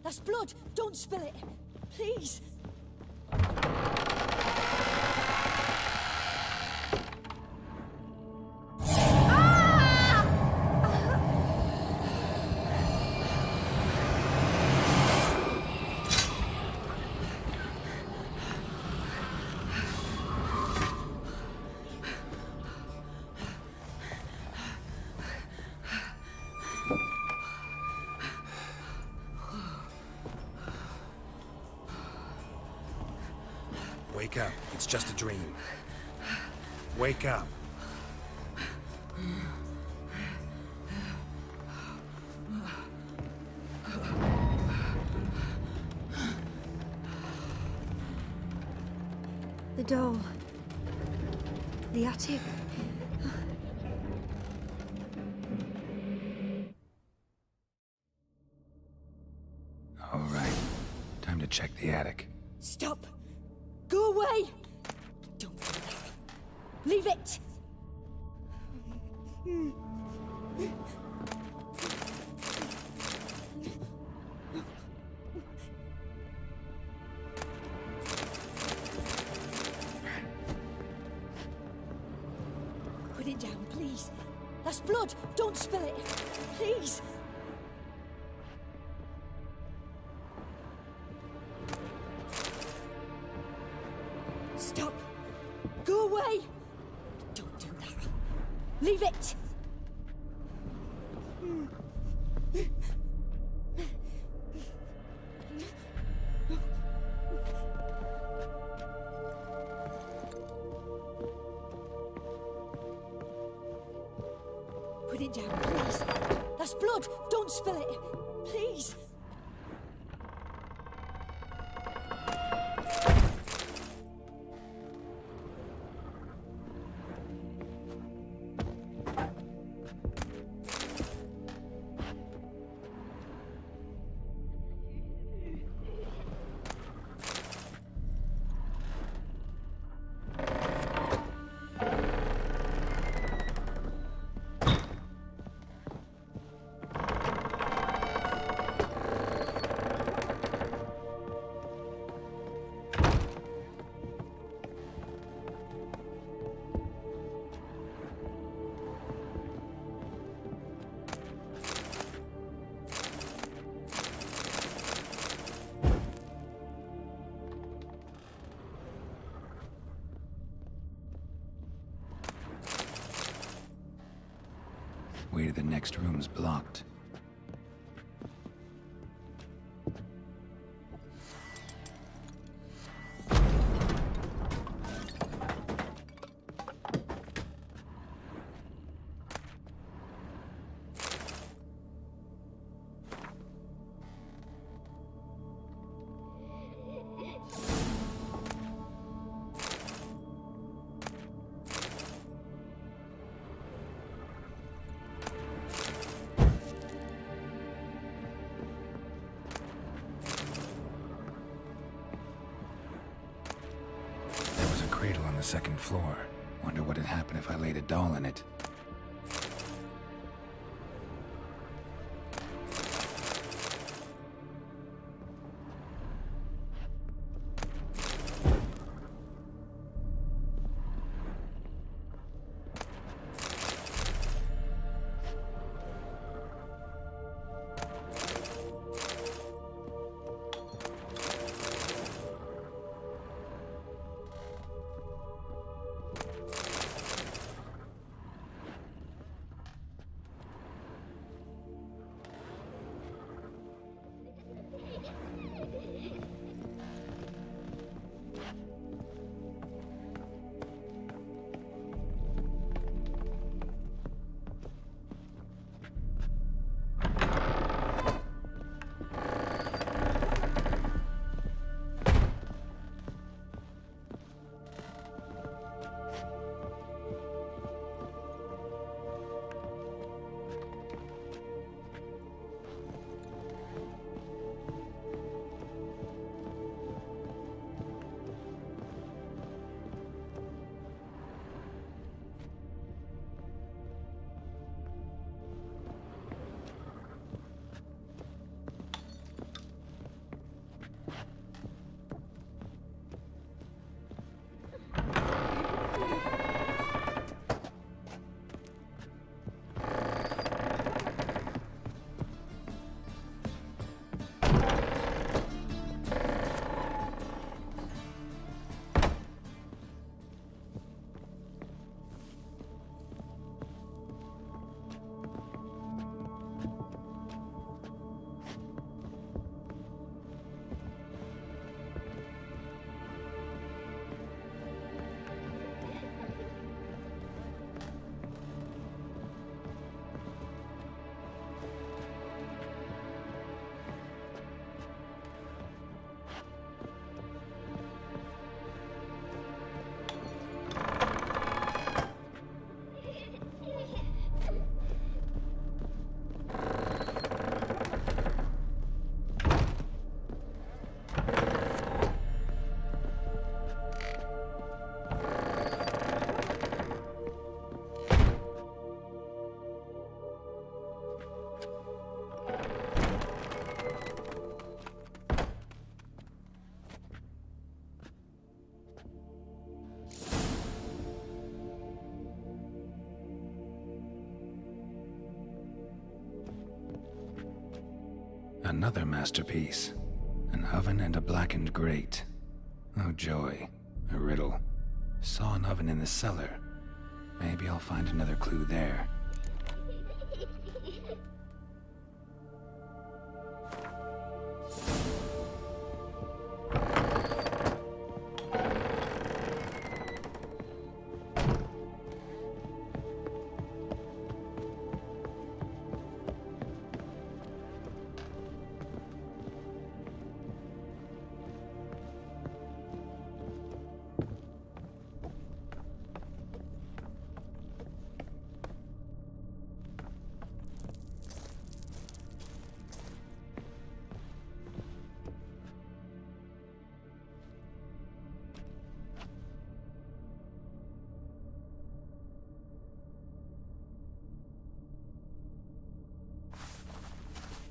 That's blood. Don't spill it. Please. Wake up. It's just a dream. Wake up. The doll. The attic. All right. Time to check the attic. Stop! Go away! Don't do that. Leave it! Put it down, please. That's blood. Don't spill it. Please. Stop. Go away. Don't do that. Leave it. Put it down, please. That's blood. Don't spill it. Please. Way to the next room's blocked. Cradle on the second floor. Wonder what would happen if I laid a doll in it. Another masterpiece. An oven and a blackened grate. Oh joy. A riddle. Saw an oven in the cellar. Maybe I'll find another clue there.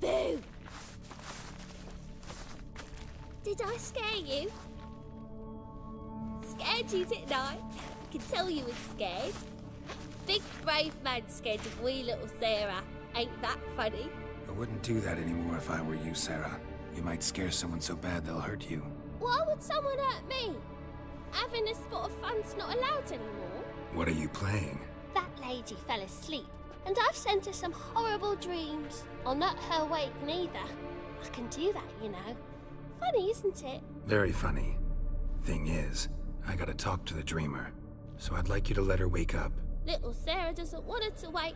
Boo! Did I scare you? Scared you, didn't I? I can tell you was scared. Big brave man scared of wee little Sarah. Ain't that funny? I wouldn't do that anymore if I were you, Sarah. You might scare someone so bad they'll hurt you. Why would someone hurt me? Having a spot of fun's not allowed anymore. What are you playing? That lady fell asleep, and I've sent her some horrible dreams. I'll not her wake neither. I can do that, you know. Funny, isn't it? Very funny. Thing is, I gotta talk to the dreamer. So I'd like you to let her wake up. Little Sarah doesn't want her to wake.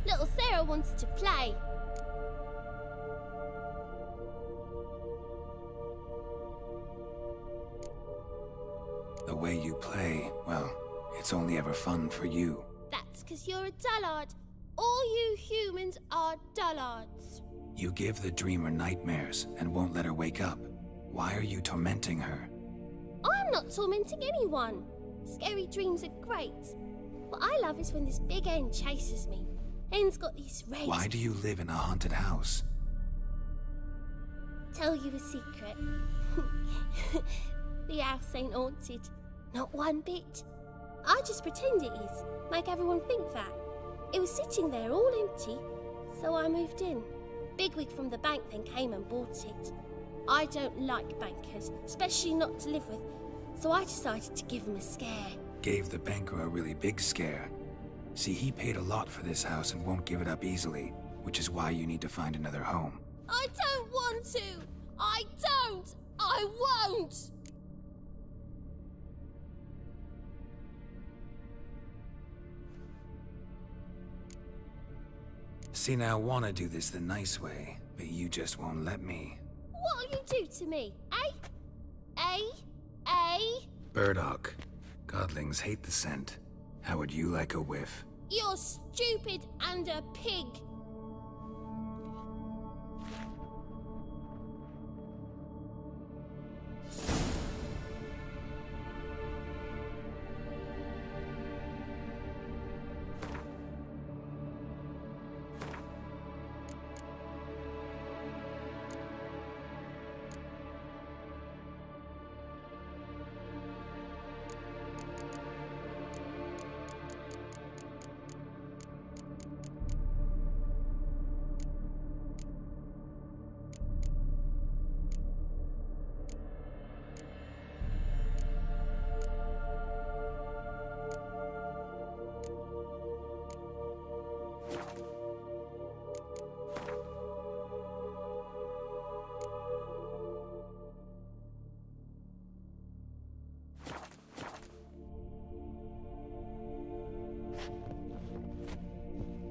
Little Sarah wants to play. The way you play, well, it's only ever fun for you. That's 'cause you're a dullard. All you humans are dullards. You give the dreamer nightmares and won't let her wake up. Why are you tormenting her? I'm not tormenting anyone. Scary dreams are great. What I love is when this big hen chases me. Hen's got these red... Why do you live in a haunted house? Tell you a secret. The house ain't haunted. Not one bit. I just pretend it is. Make everyone think that. It was sitting there all empty, so I moved in. Bigwig from the bank then came and bought it. I don't like bankers, especially not to live with, so I decided to give him a scare. Gave the banker a really big scare. See, he paid a lot for this house and won't give it up easily, which is why you need to find another home. I don't want to! I don't! I won't! See, now I want to do this the nice way, but you just won't let me. What'll you do to me, eh? Eh? Burdock. Godlings hate the scent. How would you like a whiff? You're stupid and a pig.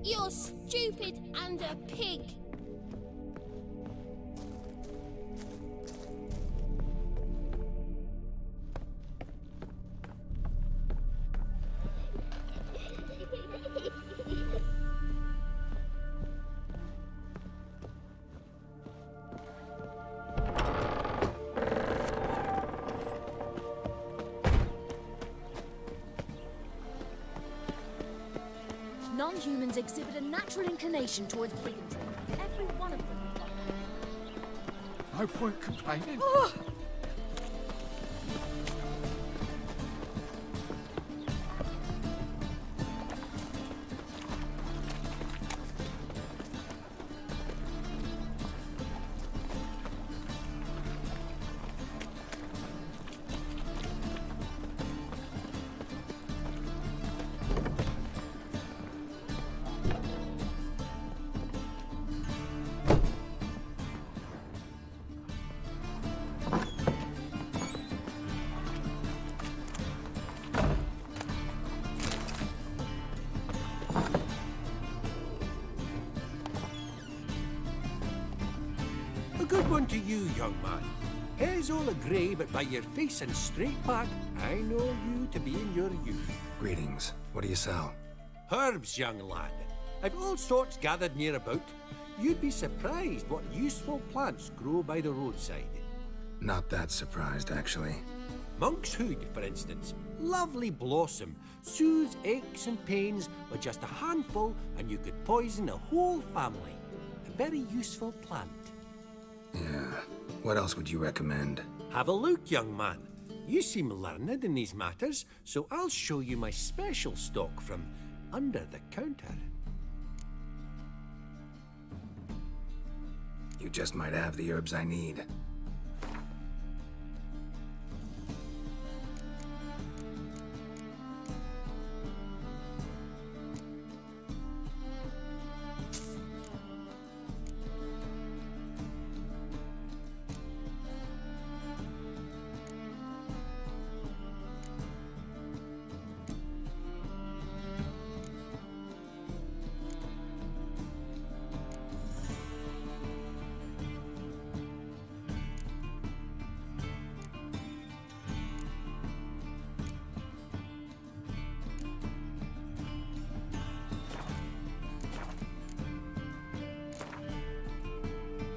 You're stupid and a pig. Non-humans exhibit a natural inclination towards bigotry. Every one of them. No point complaining. good one to you, young man. Hair's all a-grey, but by your face and straight back, I know you to be in your youth. Greetings. What do you sell? Herbs, young lad. I've all sorts gathered near about. You'd be surprised what useful plants grow by the roadside. Not that surprised, actually. Monk's hood, for instance. Lovely blossom. Soothes aches and pains with just a handful, and you could poison a whole family. A very useful plant. Yeah. What else would you recommend? Have a look, young man. You seem learned in these matters, so I'll show you my special stock from under the counter. You just might have the herbs I need.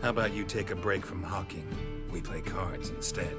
How about you take a break from hawking? We play cards instead.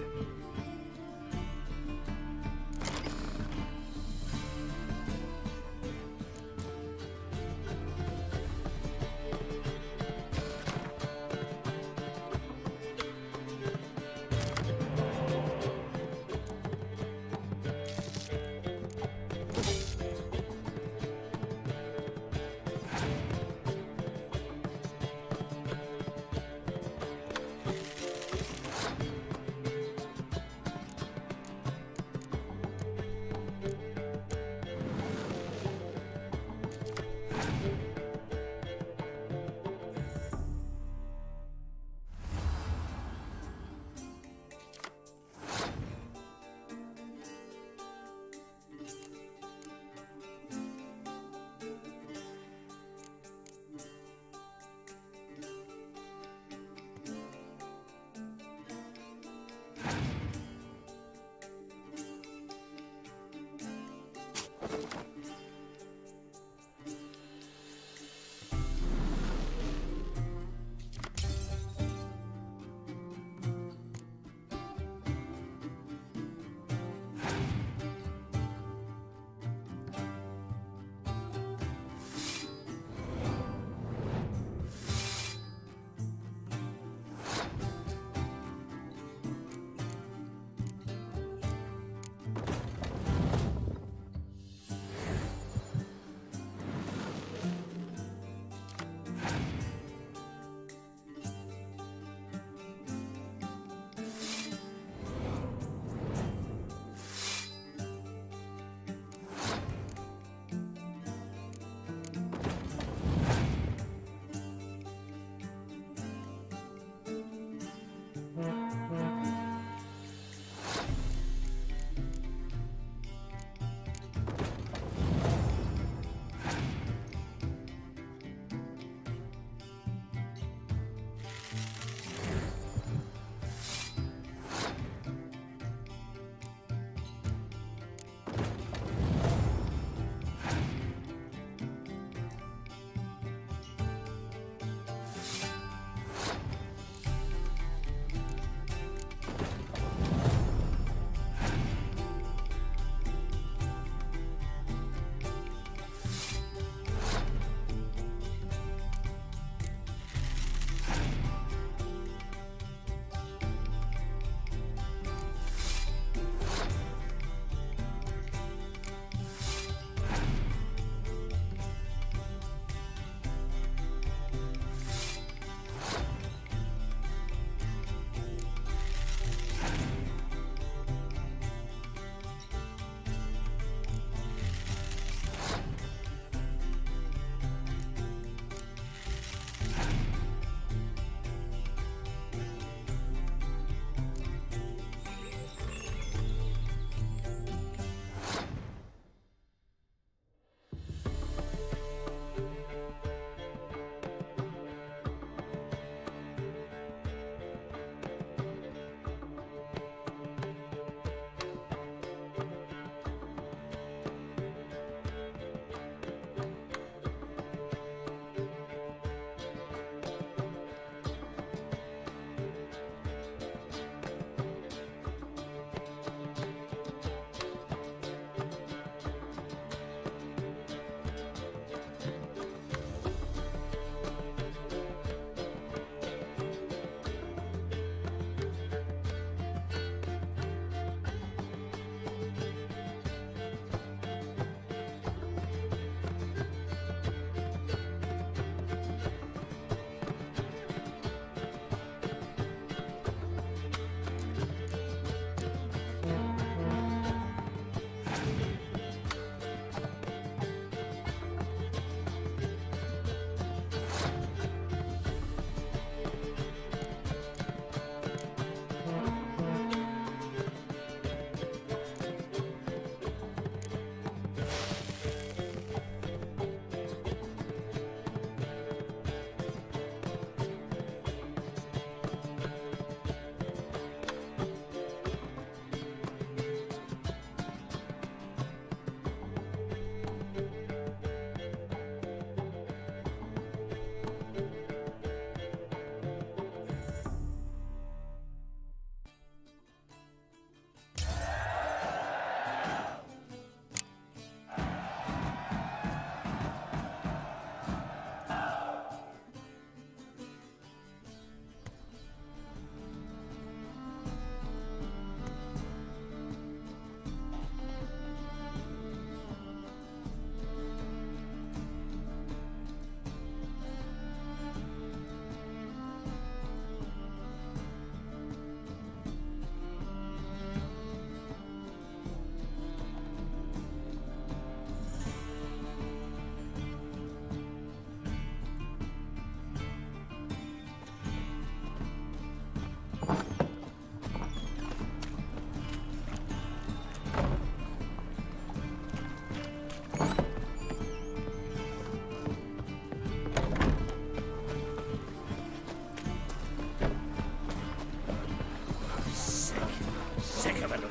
Sick of it.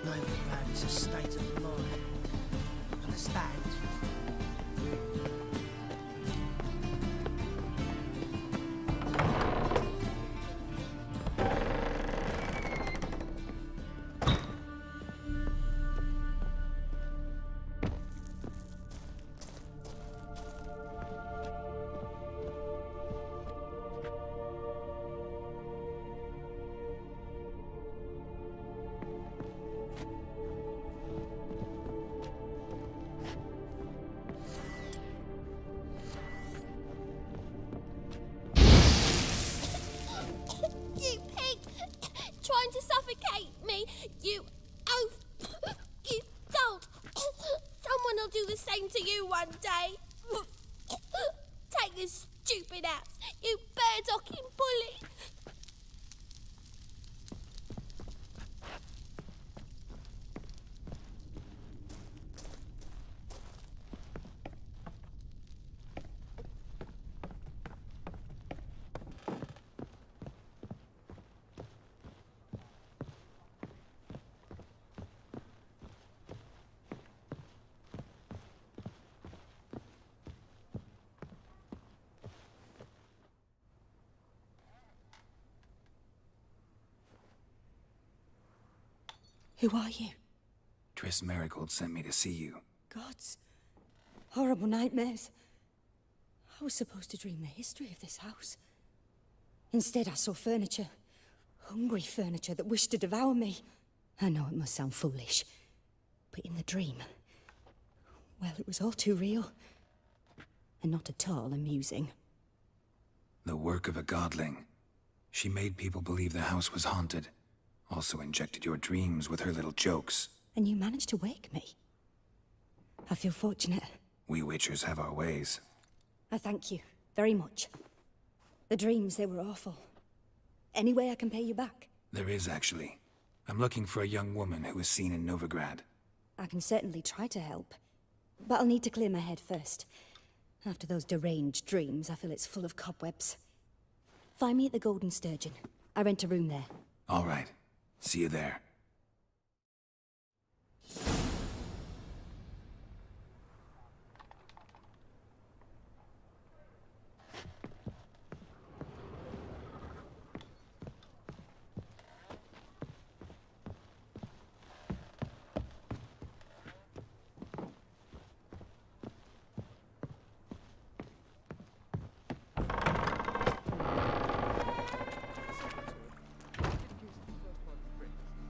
Novigrad is a state of mind. Understand? You pig! Trying to suffocate me! You oaf! You dolt! Someone will do the same to you one day! Take this stupid axe, you bird-docking bully! Who are you? Triss Marigold sent me to see you. Gods. Horrible nightmares. I was supposed to dream the history of this house. Instead, I saw furniture. Hungry furniture that wished to devour me. I know it must sound foolish, but in the dream, well, it was all too real. And not at all amusing. The work of a godling. She made people believe the house was haunted. Also injected your dreams with her little jokes. And you managed to wake me. I feel fortunate. We witchers have our ways. I thank you very much. The dreams, they were awful. Any way I can pay you back? There is, actually. I'm looking for a young woman who was seen in Novigrad. I can certainly try to help. But I'll need to clear my head first. After those deranged dreams, I feel it's full of cobwebs. Find me at the Golden Sturgeon. I rent a room there. All right. See you there.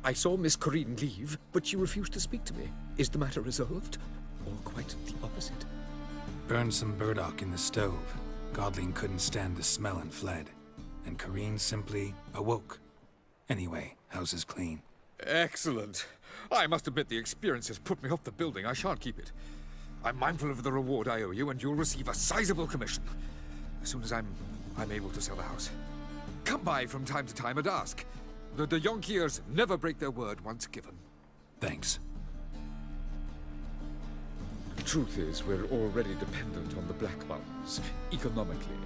I saw Miss Corinne leave, but she refused to speak to me. Is the matter resolved? Or quite the opposite? Burned some burdock in the stove. Godling couldn't stand the smell and fled. And Corinne simply awoke. Anyway, house is clean. Excellent. I must admit the experience has put me off the building. I shan't keep it. I'm mindful of the reward I owe you, and you'll receive a sizable commission. As soon as I'm able to sell the house. Come by from time to time and ask. The Yonkiers never break their word once given. Thanks. Truth is, we're already dependent on the Black Ones, economically.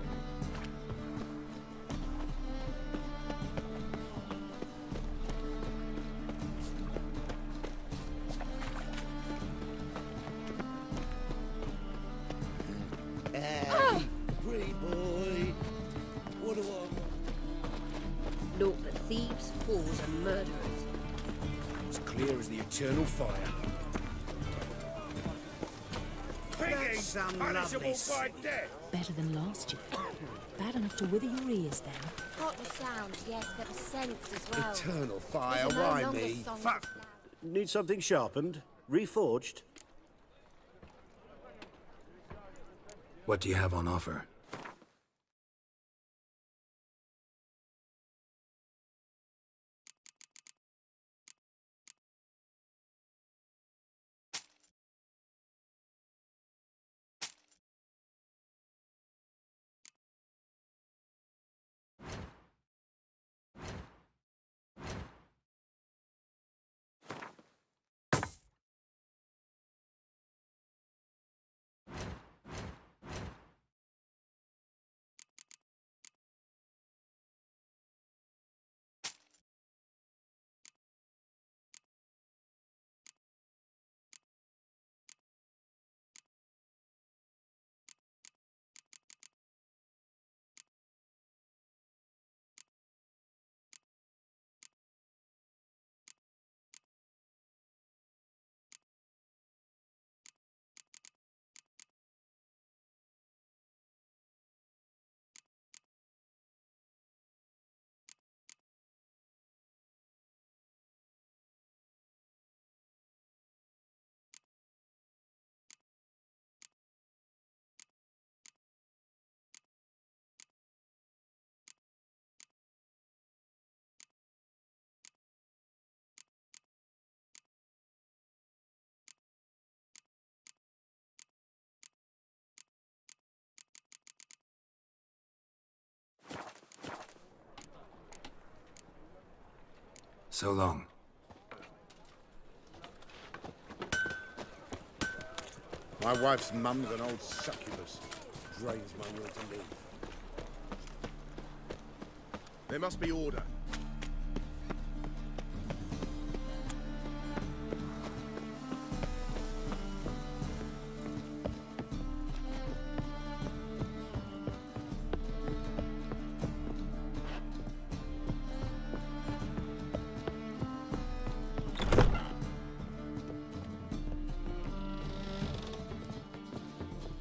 Hey, pretty boy. What do I... Naught but thieves, whores, and murderers. It's clear as the eternal fire. That's some lovely Better than last year. Bad enough to wither your ears then. Got the sound, yes, but the sense as well. Eternal fire, These are no why longer me? songs Fuck. of Need something sharpened? Reforged? What do you have on offer? So long. My wife's mum's an old succubus. Drains my will to live. There must be order.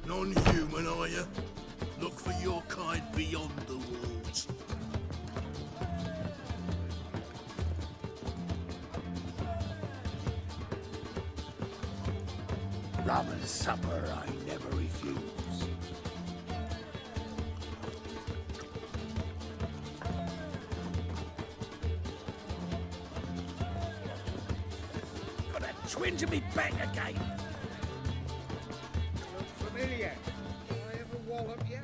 Non-human, are you? Look for your kind beyond the walls. Rum and supper I never refuse. Got a twinge of me back again. Look familiar. Do I ever wallop yet?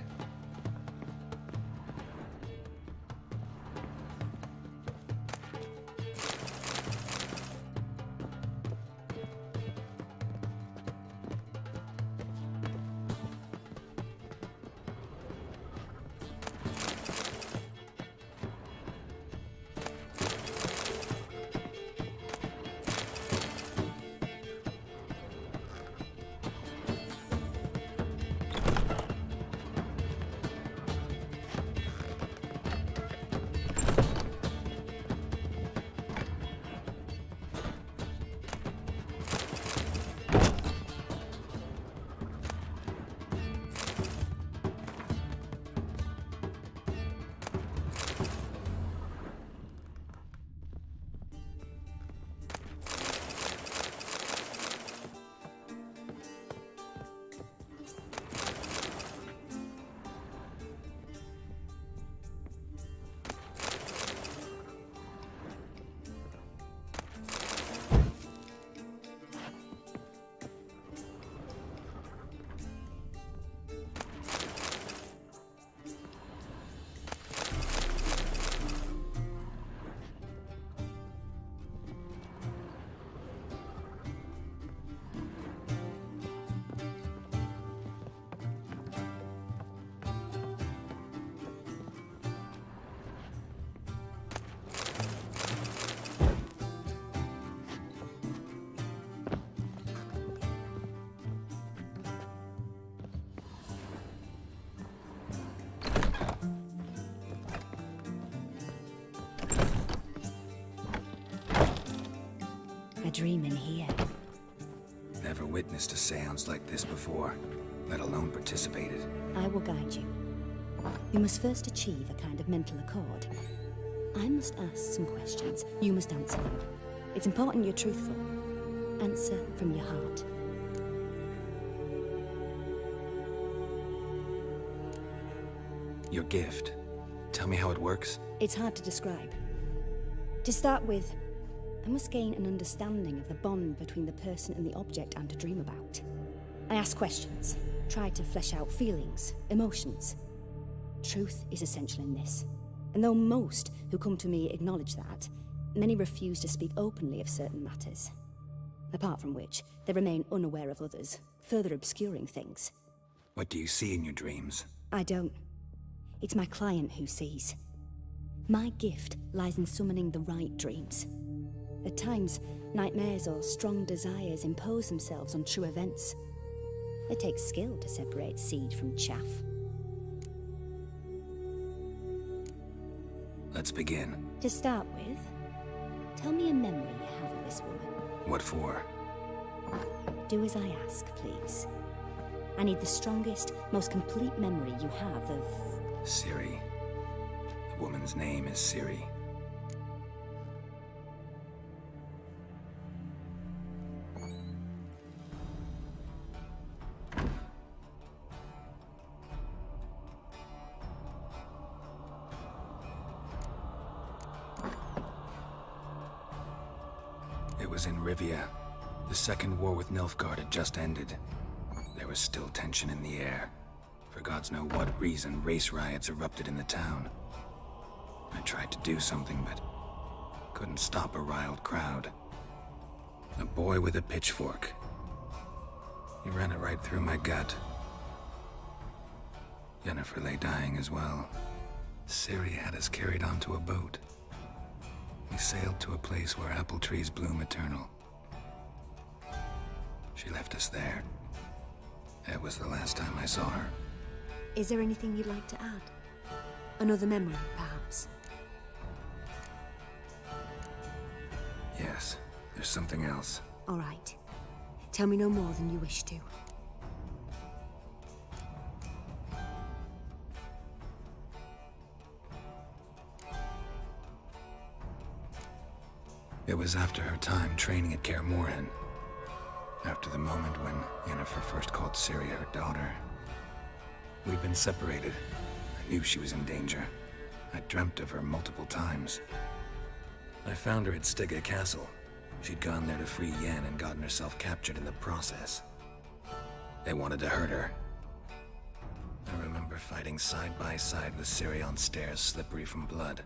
I dream in here. Never witnessed a seance like this before, let alone participated. I will guide you. You must first achieve a kind of mental accord. I must ask some questions. You must answer them. It's important you're truthful. Answer from your heart. Your gift. Tell me how it works. It's hard to describe. To start with, I must gain an understanding of the bond between the person and the object I'm to dream about. I ask questions, try to flesh out feelings, emotions. Truth is essential in this. And though most who come to me acknowledge that, many refuse to speak openly of certain matters. Apart from which, they remain unaware of others, further obscuring things. What do you see in your dreams? I don't. It's my client who sees. My gift lies in summoning the right dreams. At times, nightmares or strong desires impose themselves on true events. It takes skill to separate seed from chaff. Let's begin. To start with, tell me a memory you have of this woman. What for? Do as I ask, please. I need the strongest, most complete memory you have of... Ciri. The woman's name is Ciri. It was in Rivia. The Second War with Nilfgaard had just ended. There was still tension in the air. For gods know what reason, race riots erupted in the town. I tried to do something, but Couldn't stop a riled crowd. A boy with a pitchfork. He ran it right through my gut. Yennefer lay dying as well. Ciri had us carried onto a boat. We sailed to a place where apple trees bloom eternal. She left us there. That was the last time I saw her. Is there anything you'd like to add? Another memory, perhaps? Yes, there's something else. All right. Tell me no more than you wish to. It was after her time training at Kaer Morhen. After the moment when Yennefer first called Ciri her daughter. We'd been separated. I knew she was in danger. I dreamt of her multiple times. I found her at Stygga Castle. She'd gone there to free Yen and gotten herself captured in the process. They wanted to hurt her. I remember fighting side by side with Ciri on stairs slippery from blood.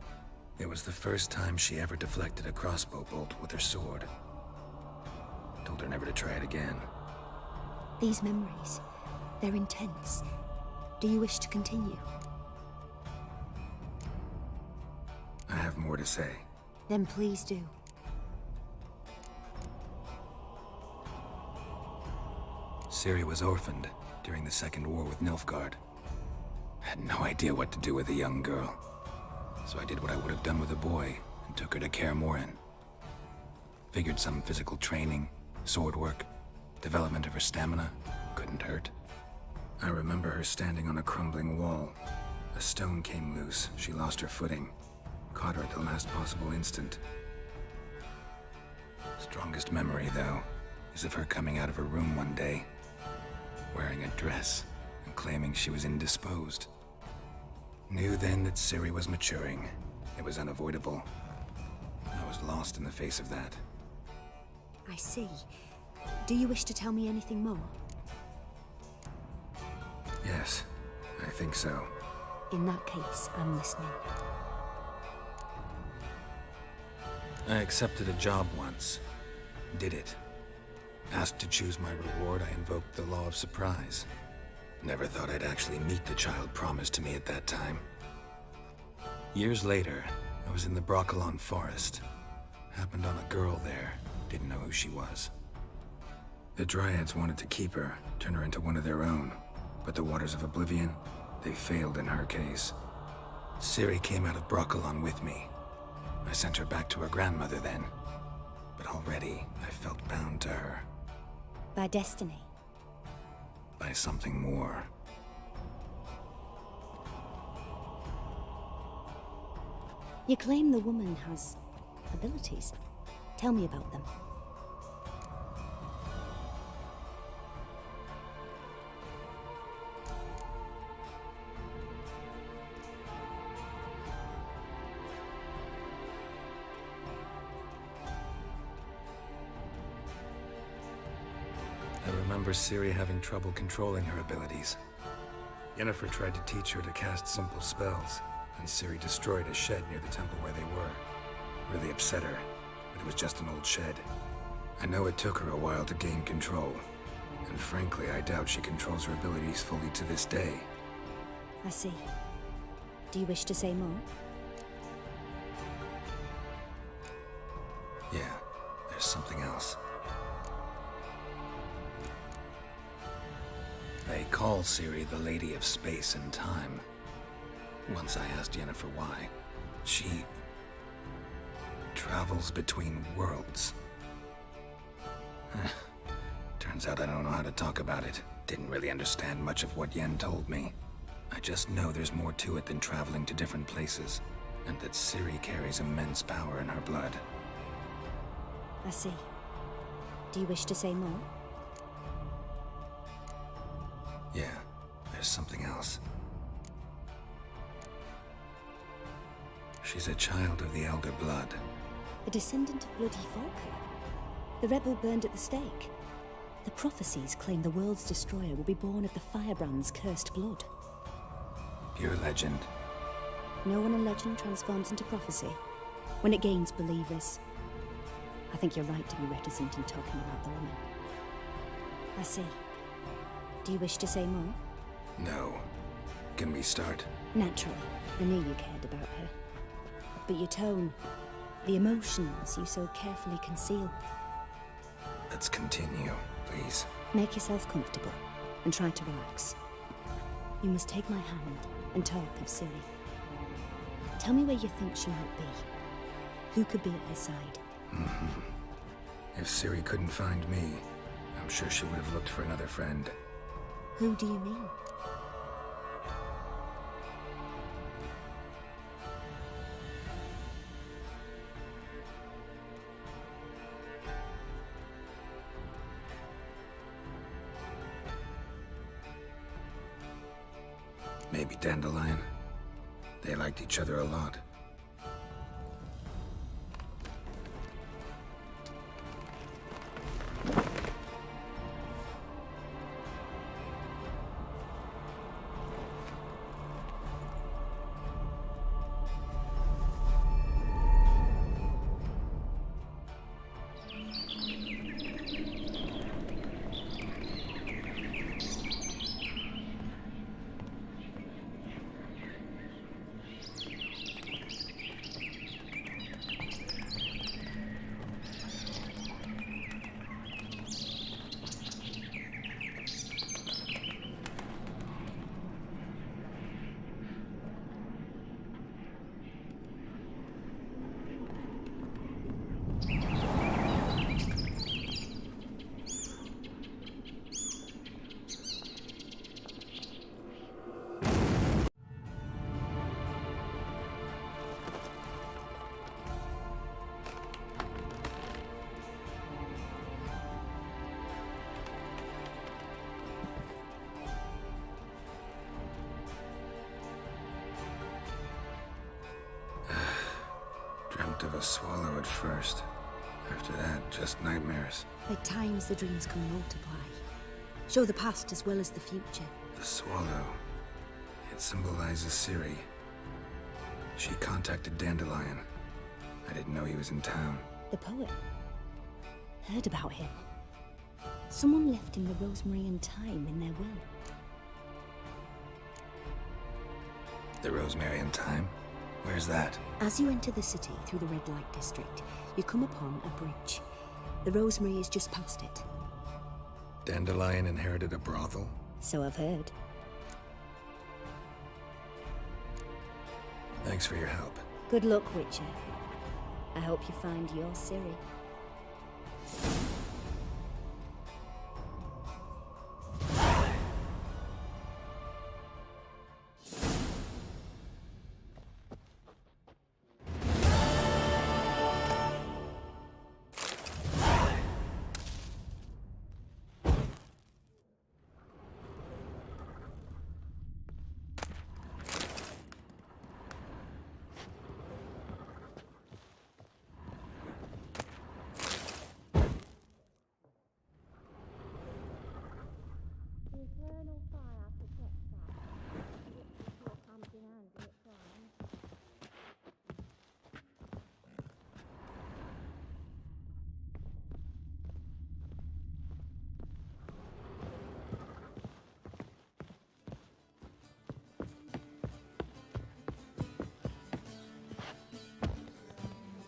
It was the first time she ever deflected a crossbow bolt with her sword. Told her never to try it again. These memories, they're intense. Do you wish to continue? I have more to say. Then please do. Ciri was orphaned during the Second War with Nilfgaard. Had no idea what to do with a young girl. So I did what I would have done with a boy and took her to Kaer Morhen. Figured some physical training, sword work, development of her stamina couldn't hurt. I remember her standing on a crumbling wall. A stone came loose, she lost her footing. Caught her at the last possible instant. Strongest memory, though, is of her coming out of her room one day, wearing a dress and claiming she was indisposed. Knew then that Ciri was maturing. It was unavoidable. I was lost in the face of that. I see. Do you wish to tell me anything more? Yes, I think so. In that case, I'm listening. I accepted a job once. Did it. Asked to choose my reward, I invoked the law of surprise. Never thought I'd actually meet the child promised to me at that time. Years later, I was in the Broccolon forest. Happened on a girl there. Didn't know who she was. The Dryads wanted to keep her, turn her into one of their own. But the Waters of Oblivion, they failed in her case. Ciri came out of Broccolon with me. I sent her back to her grandmother then. But already, I felt bound to her. By destiny? By something more. You claim the woman has abilities. Tell me about them. I remember Ciri having trouble controlling her abilities. Yennefer tried to teach her to cast simple spells, and Ciri destroyed a shed near the temple where they were. Really upset her, but it was just an old shed. I know it took her a while to gain control, and frankly, I doubt she controls her abilities fully to this day. I see. Do you wish to say more? Yeah, there's something else. They call Ciri the Lady of Space and Time. Once I asked Yennefer why. She travels between worlds. Turns out I don't know how to talk about it. Didn't really understand much of what Yen told me. I just know there's more to it than traveling to different places, and that Ciri carries immense power in her blood. I see. Do you wish to say more? Yeah, there's something else. She's a child of the Elder Blood. A descendant of bloody Falker. The rebel burned at the stake. The prophecies claim the world's destroyer will be born of the Firebrand's cursed blood. Pure legend. Know when a legend transforms into prophecy? when it gains believers. I think you're right to be reticent in talking about the woman. I see. Do you wish to say more? No. Can we start? Naturally. I knew you cared about her. But your tone, the emotions you so carefully conceal. Let's continue, please. Make yourself comfortable and try to relax. You must take my hand and talk of Ciri. Tell me where you think she might be. Who could be at her side? If Ciri couldn't find me, I'm sure she would have looked for another friend. Who do you mean? Maybe Dandelion. They liked each other a lot. Dreamt of a swallow at first. After that, just nightmares. At times the dreams can multiply. Show the past as well as the future. The swallow. It symbolizes Ciri. She contacted Dandelion. I didn't know he was in town. The poet. Heard about him. Someone left him the rosemary and thyme in their will. The rosemary and thyme? Where's that? As you enter the city through the red light district, you come upon a bridge. The rosemary is just past it. Dandelion inherited a brothel? So I've heard. Thanks for your help. Good luck, Witcher. I hope you find your Ciri.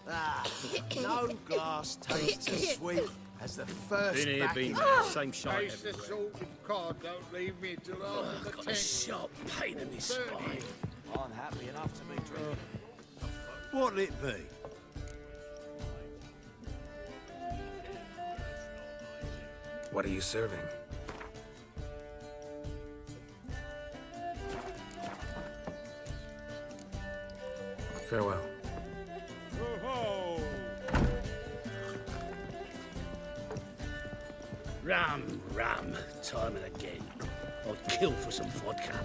Ah, no glass tastes as sweet as the first Been here, back been in- there. Same shite Taste the everywhere. salted cod, don't leave me till after the Got a tent. sharp pain in my spine. I'm happy enough to be drinking. What'll it be? What are you serving? Farewell. Ram, time and again. I'd kill for some vodka.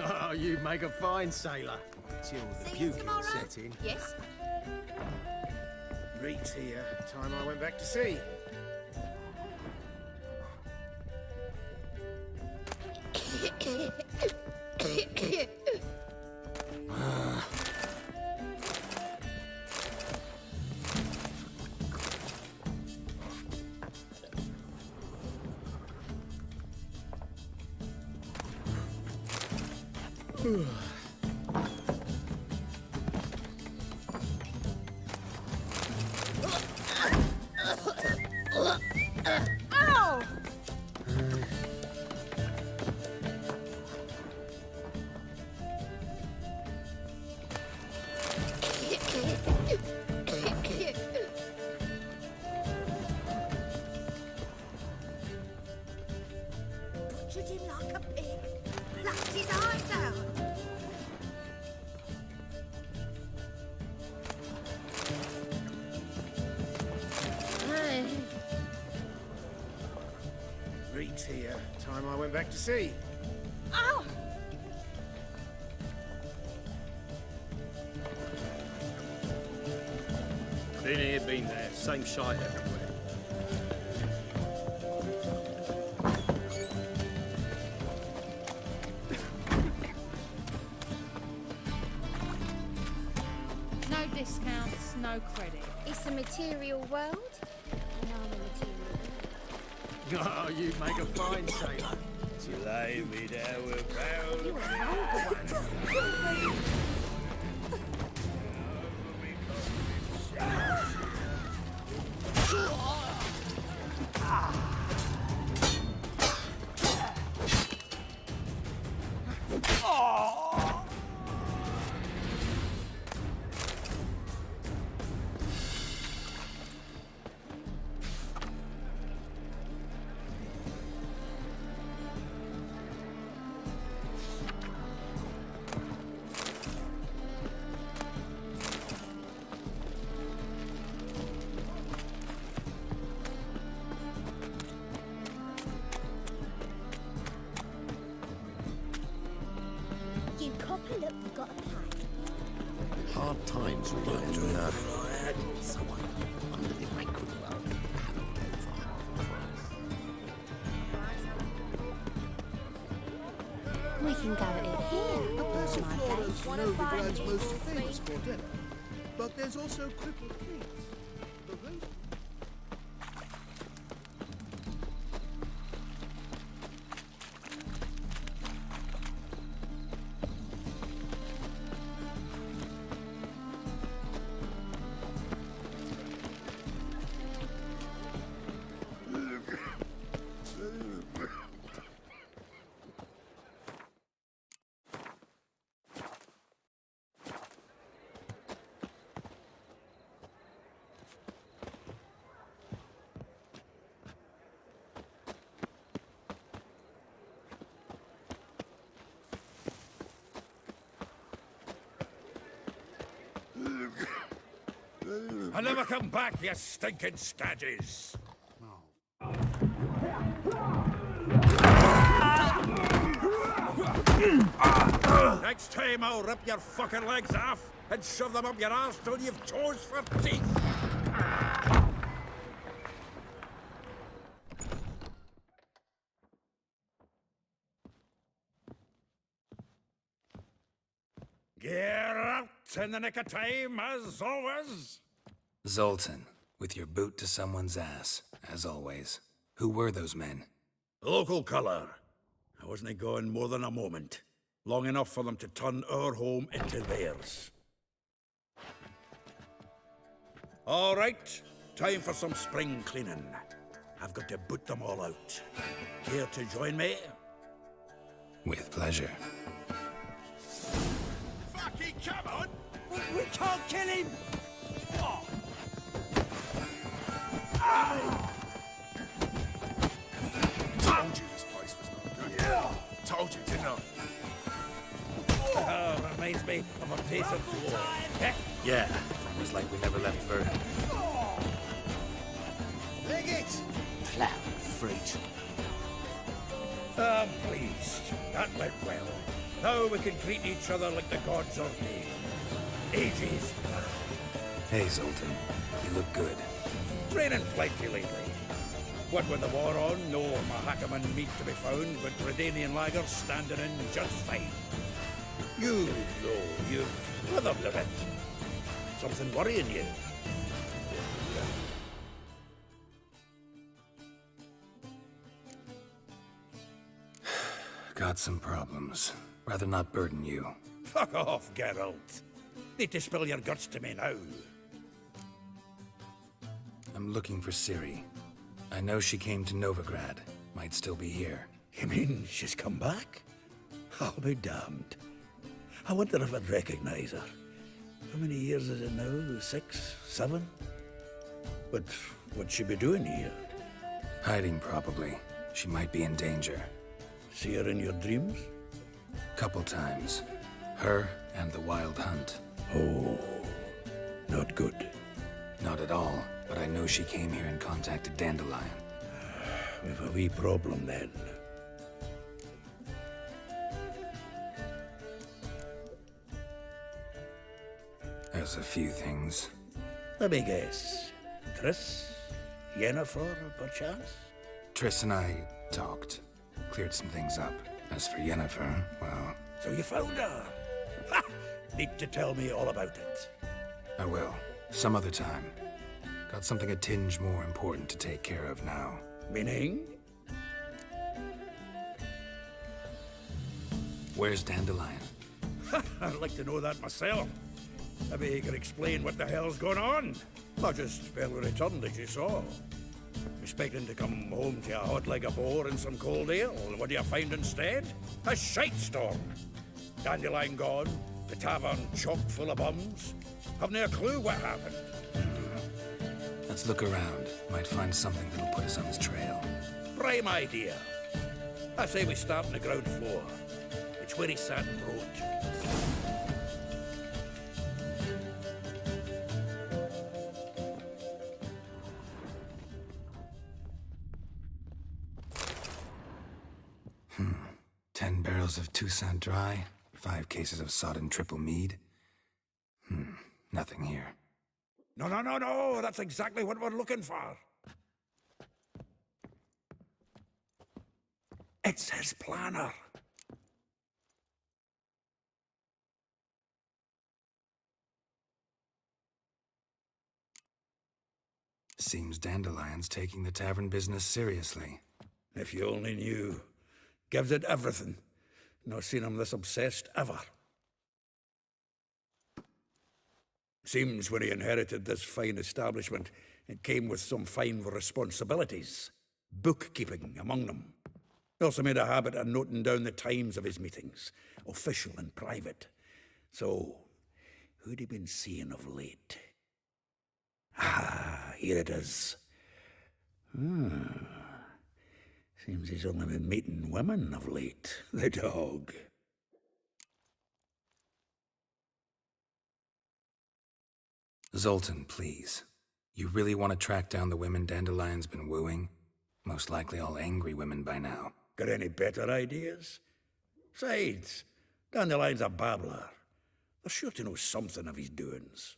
Oh, you make a fine sailor. Till the puking set in. Yes? Reed's here. Time I went back to sea. Ow! Butchered him like a pig. Plucked his eyes out. Reed's here. Time I went back to sea. Ow! Been here, been there. Same shite everywhere. No discounts, no credit. It's a material world, and I'm a material. Oh, you make a fine sailor. You lay me down with barrel. You're a vulgar one. You copper look, you got a plan. Hard times were going to that. Someone wondered if I could well have a go for half price. We can go at it here. The Persiflora is Wanna Novigrad's find most it? famous quartet. But there's also Crippled Kings. The Rose... I never come back, you stinking stagges. Next time I'll rip your fucking legs off and shove them up your arse till you've toes for teeth. Get out in the nick of time, as always. Zoltan, with your boot to someone's ass, as always. Who were those men? Local colour. I wasn't going more than a moment. Long enough for them to turn our home into theirs. All right, time for some spring cleaning. I've got to boot them all out. Care to join me? With pleasure. Fucking come on! We can't kill him! Oh. Told you this place was not good. Told you, didn't I? Reminds me of a piece of war. Yeah, almost like we never left Verdun. Leg it! Clown freak. I'm pleased. That went well. Now we can treat each other like the gods ordained. Ages past. Hey, Zoltan. You look good. Training plenty lately. What with the war on, no Mahakaman meat to be found, but Redanian lagers standing in just fine. You, though, you've withered a bit. Something worrying you? Got some problems. Rather not burden you. Fuck off, Geralt. Need to spill your guts to me now. I'm looking for Ciri. I know she came to Novigrad. Might still be here. You mean she's come back? I'll be damned. I wonder if I'd recognize her. How many years is it now? 6, 7? But what'd she be doing here? Hiding, probably. She might be in danger. See her in your dreams? Couple times. Her and the Wild Hunt. Oh, not good. Not at all, but I know she came here and contacted Dandelion. We've a wee problem then. There's a few things. Let me guess. Triss? Yennefer, perchance? Triss and I talked. Cleared some things up. As for Yennefer, well... So you found her? Ha! Need to tell me all about it. I will. Some other time. Got something a tinge more important to take care of now. Meaning? Where's Dandelion? I'd like to know that myself. Maybe he could explain what the hell's going on. I just barely returned, as you saw. Expecting to come home to a hot like a boar and some cold ale, and what do you find instead? A shite storm. Dandelion gone, the tavern chock full of bums. Haven't a clue what happened. Let's look around. Might find something that'll put us on his trail. Prime idea. I say we start on the ground floor. It's where he sat and wrote. Hmm. 10 barrels of Toussaint Dry, 5 cases of sodden triple mead. Nothing here. No, that's exactly what we're looking for. It's his planner. Seems Dandelion's taking the tavern business seriously. If you only knew. Gives it everything. Not seen him this obsessed ever. Seems when he inherited this fine establishment, it came with some fine responsibilities. Bookkeeping among them. He also made a habit of noting down the times of his meetings, official and private. So, who'd he been seeing of late? Ah, here it is. Seems he's only been meeting women of late, the dog. Zoltan, please. You really want to track down the women Dandelion's been wooing? Most likely all angry women by now. Got any better ideas? Besides, Dandelion's a babbler. They're sure to know something of his doings.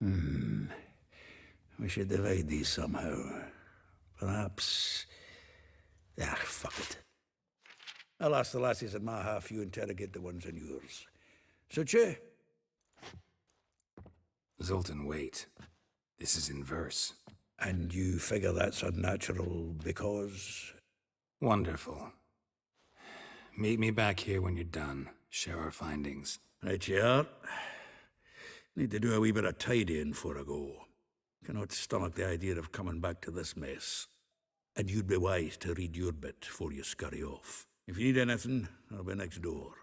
We should divide these somehow. Perhaps... fuck it. I'll ask the lassies in my half, you interrogate the ones in yours. Suit you? Zoltan, wait. This is in verse. And you figure that's unnatural because... Wonderful. Meet me back here when you're done. Share our findings. Right you are. Need to do a wee bit of tidying before I go. Cannot stomach the idea of coming back to this mess. And you'd be wise to read your bit before you scurry off. If you need anything, I'll be next door.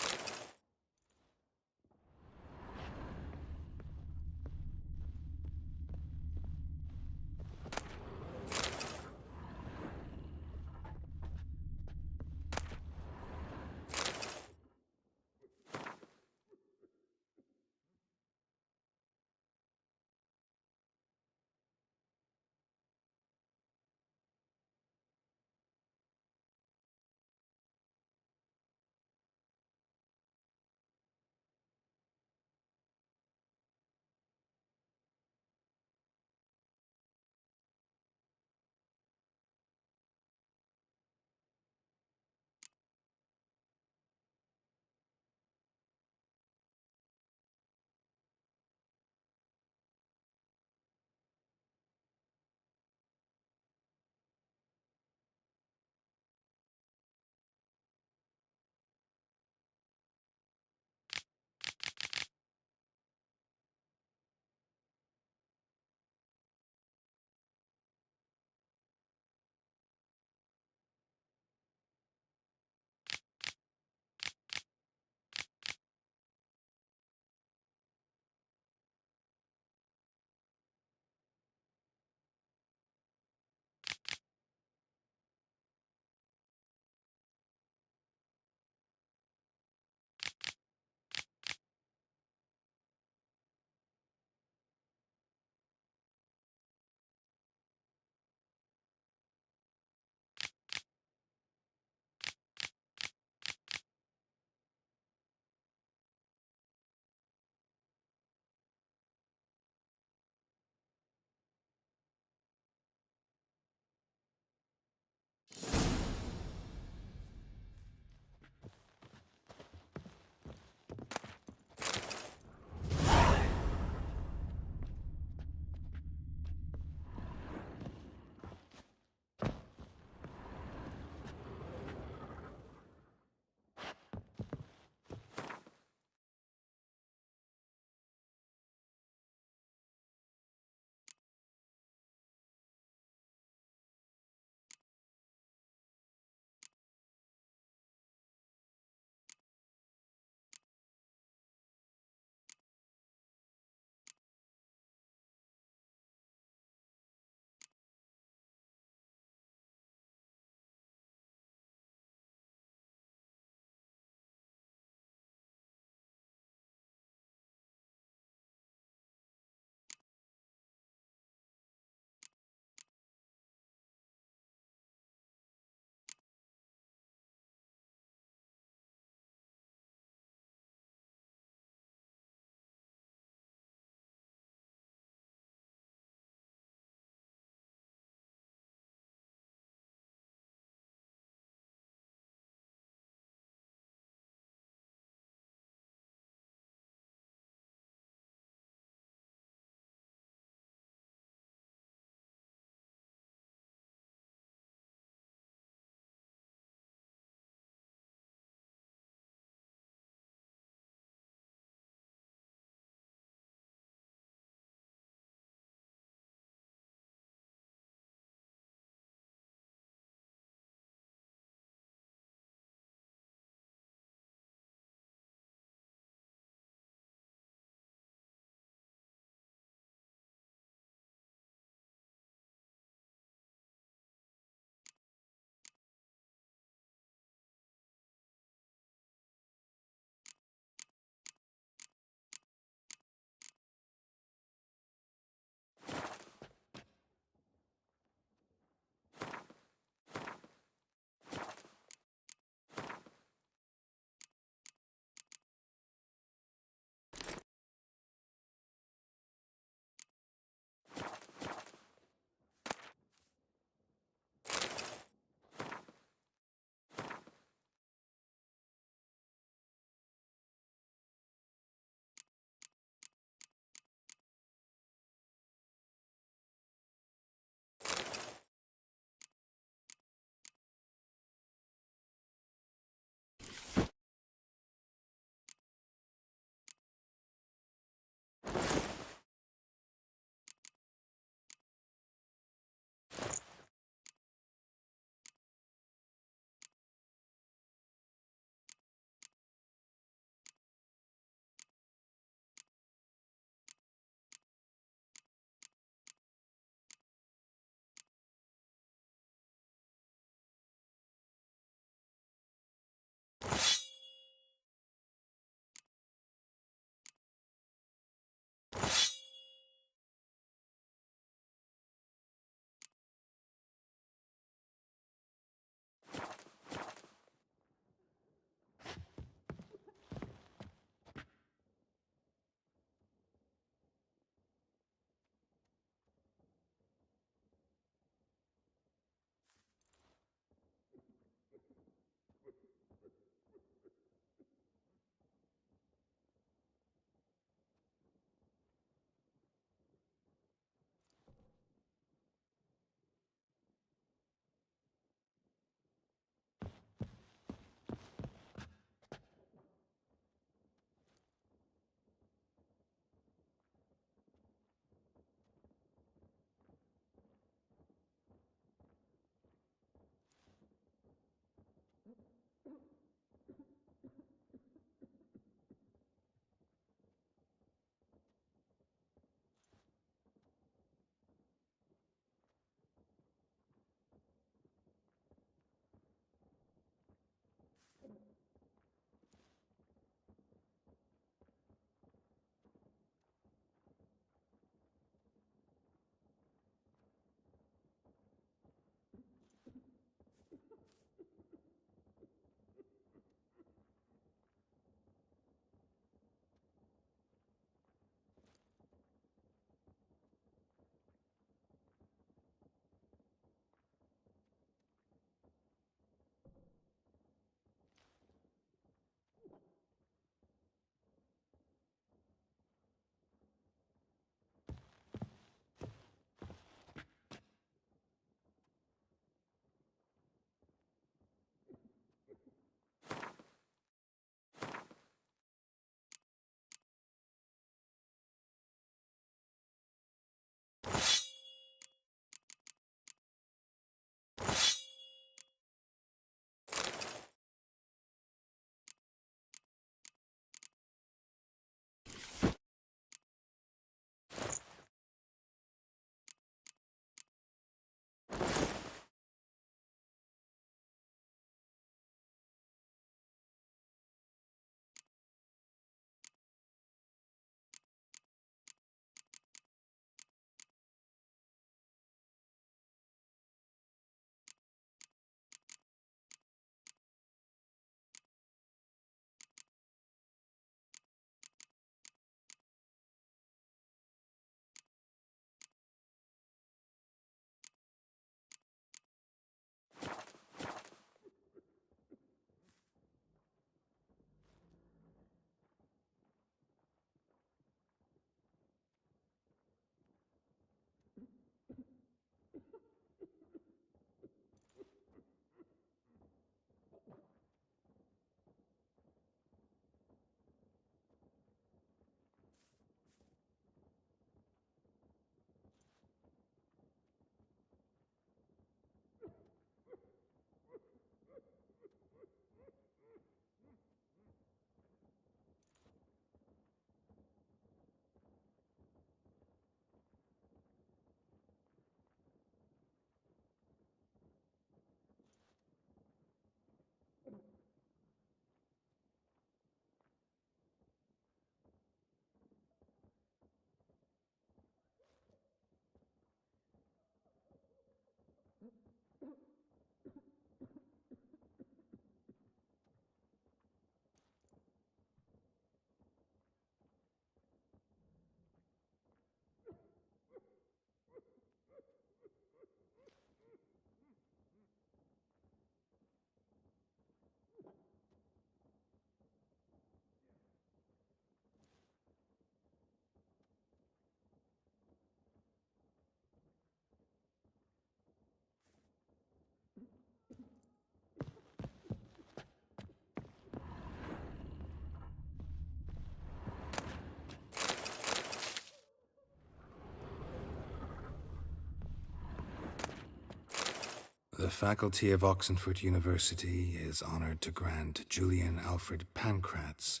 The faculty of Oxenford University is honored to grant Julian Alfred Pancratz,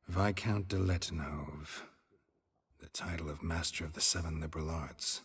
Viscount de Letenove, the title of Master of the Seven Liberal Arts.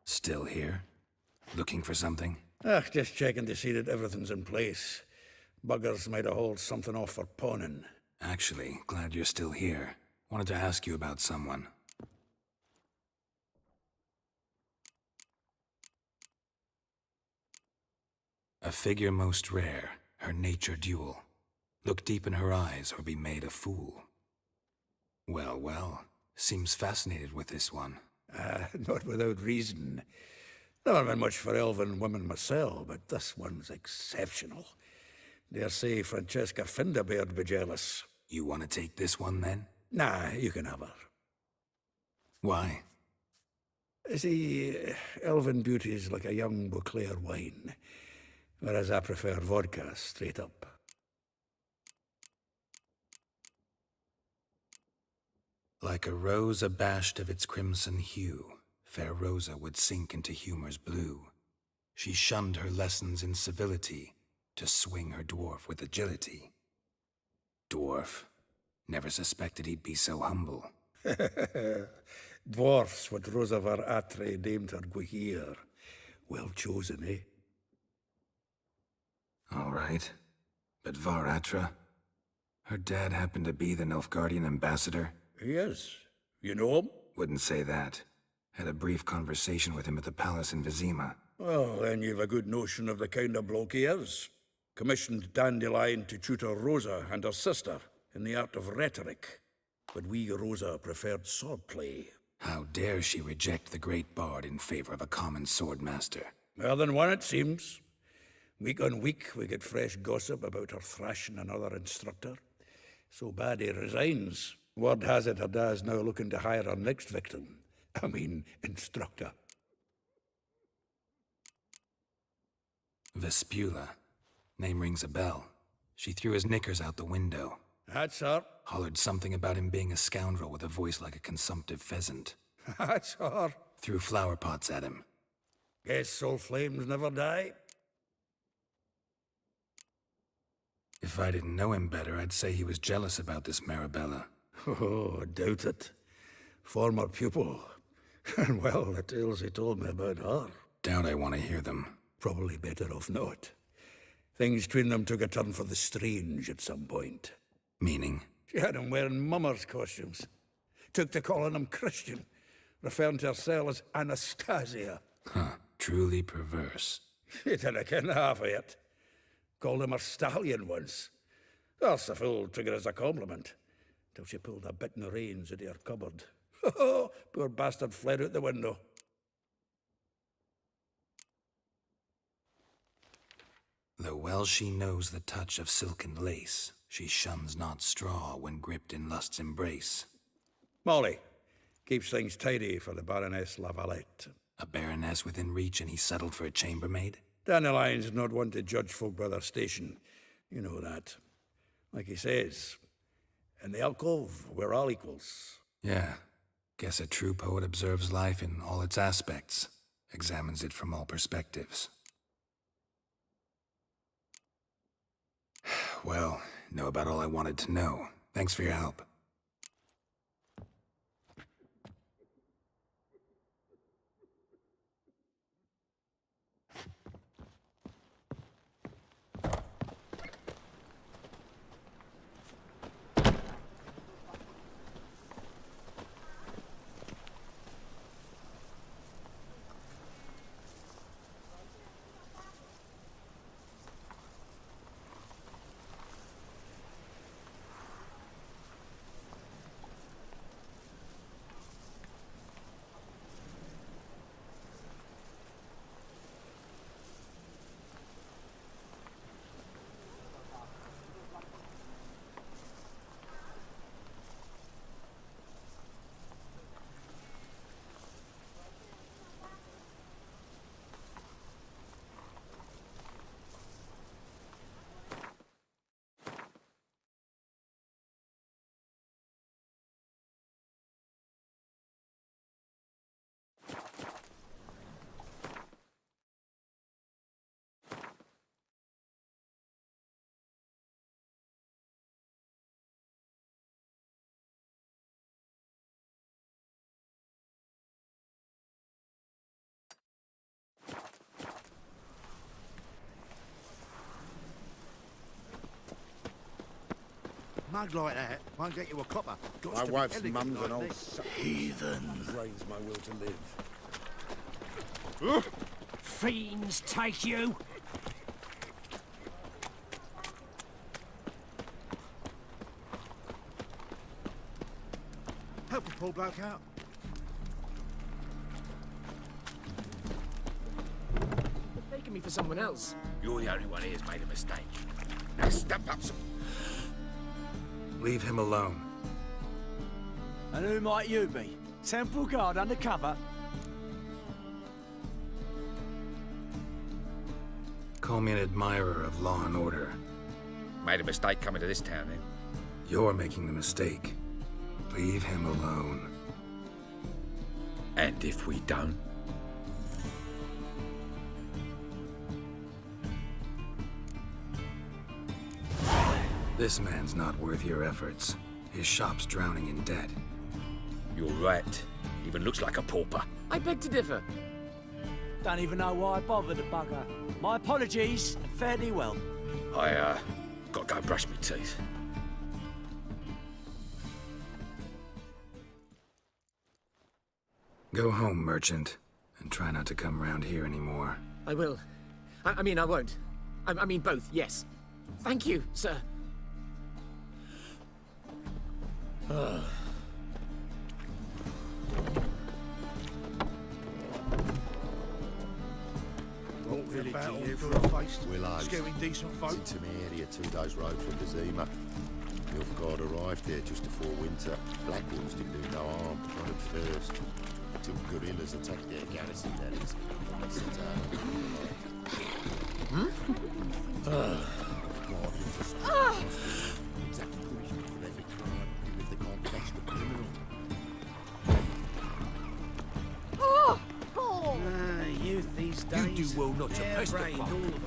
Still here? Looking for something? Just checking to see that everything's in place. Buggers might have hauled something off for pawning. Actually, glad you're still here. Wanted to ask you about someone. A figure most rare, her nature dual. Look deep in her eyes or be made a fool. Well, well, seems fascinated with this one. Not without reason. Never been much for elven women myself, but this one's exceptional. Dare say Francesca Finderbeard be jealous. You want to take this one, then? Nah, you can have her. Why? See, elven beauty is like a young Beauclair wine, whereas I prefer vodka straight up. Like a rose abashed of its crimson hue, fair Rosa would sink into humor's blue. She shunned her lessons in civility to swing her dwarf with agility. Dwarf. Never suspected he'd be so humble. Dwarfs what Rosa var Atre named her Guihir. Well chosen, eh? All right. But Var Atra? Her dad happened to be the Nilfgaardian ambassador? Yes. You know him? Wouldn't say that. Had a brief conversation with him at the palace in Vizima. Well, then you've a good notion of the kind of bloke he is. Commissioned Dandelion to tutor Rosa and her sister in the art of rhetoric. But we, Rosa, preferred swordplay. How dare she reject the great bard in favor of a common swordmaster? More than one, it seems. Week on week, we get fresh gossip about her thrashing another instructor. So bad he resigns. Word has it her dad's now looking to hire her next victim. I mean, instructor. Vespula. Name rings a bell. She threw his knickers out the window. That's her. Hollered something about him being a scoundrel with a voice like a consumptive pheasant. That's her. Threw flower pots at him. Guess soul flames never die. If I didn't know him better, I'd say he was jealous about this Marabella. Oh, I doubt it. Former pupil. And well, the tales he told me about her. Doubt I want to hear them. Probably better off not. Things between them took a turn for the strange at some point. Meaning? She had him wearing mummers' costumes. Took to calling him Christian, referring to herself as Anastasia. Huh, truly perverse. He didn't ken half of it. Called him her stallion once. That's a fool took it as a compliment. Till she pulled a bit in the reins into her cupboard. Oh, poor bastard fled out the window. Though well she knows the touch of silken lace, she shuns not straw when gripped in lust's embrace. Molly keeps things tidy for the Baroness Lavalette. A baroness within reach, and he settled for a chambermaid? Dandelion's not one to judge folk by their station. You know that. Like he says, in the alcove, we're all equals. Yeah. Guess a true poet observes life in all its aspects, examines it from all perspectives. Well, know about all I wanted to know. Thanks for your help. Mug like that won't get you a copper. Got My to be wife's elegant mum's like an old this. heathen. Drains my will to live. Fiends take you! Help a poor bloke out. Taking me for someone else. You're the only one here's made a mistake. Now step up some... Leave him alone. And who might you be? Temple guard undercover. Call me an admirer of law and order. Made a mistake coming to this town, then. You're making the mistake. Leave him alone. And if we don't? This man's not worth your efforts. His shop's drowning in debt. You're right. Even looks like a pauper. I beg to differ. Don't even know why I bothered the bugger. My apologies, and fare thee well. I, got to go brush my teeth. Go home, merchant, and try not to come round here anymore. I will. I mean, I won't. I mean, both, yes. Thank you, sir. What village are you from? Willows. Scaring decent folk? It's into my area, 2 days' road from Dezima. Nilfgaard arrived here just before winter. Black ones didn't do no harm, not at first. Till guerrillas attacked their garrison, that is. Exact punishment for every crime, even if they can't catch the criminal. Youth these days. You do well not to press the Brained, clock. all of them.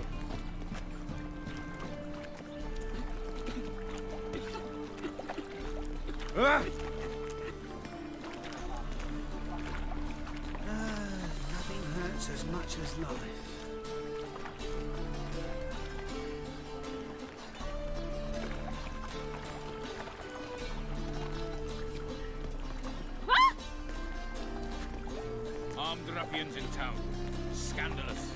Nothing hurts as much as life. Armed ruffians in town. Scandalous.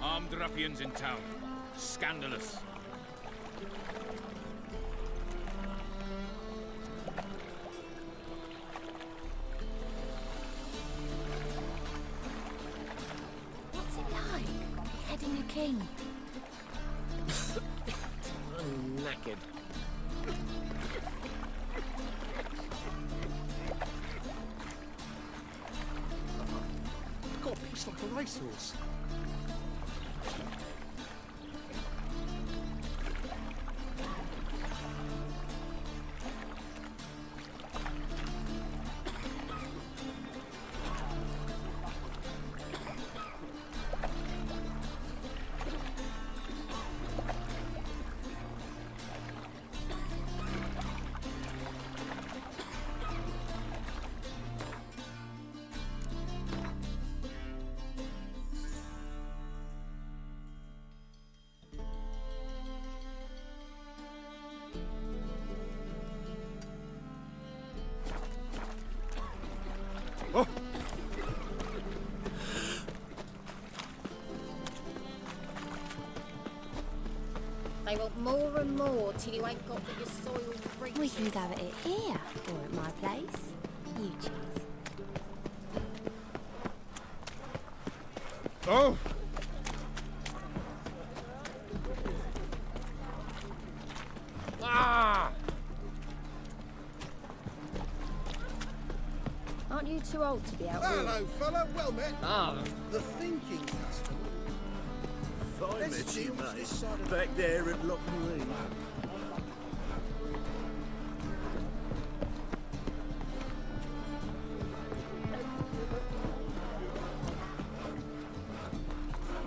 Armed ruffians in town. Scandalous. What's it like, beheading a king? I'm knackered. Got a piece like a racehorse. They want more and more till you ain't got but your soiled breeches. We can go at it here, or at my place. You choose. Oh! Ah! Aren't you too old to be out here? Hello, fella. Well met. Ah. The thinking customer. I Let's met see you, what's this mate. side of Back there at Lockney.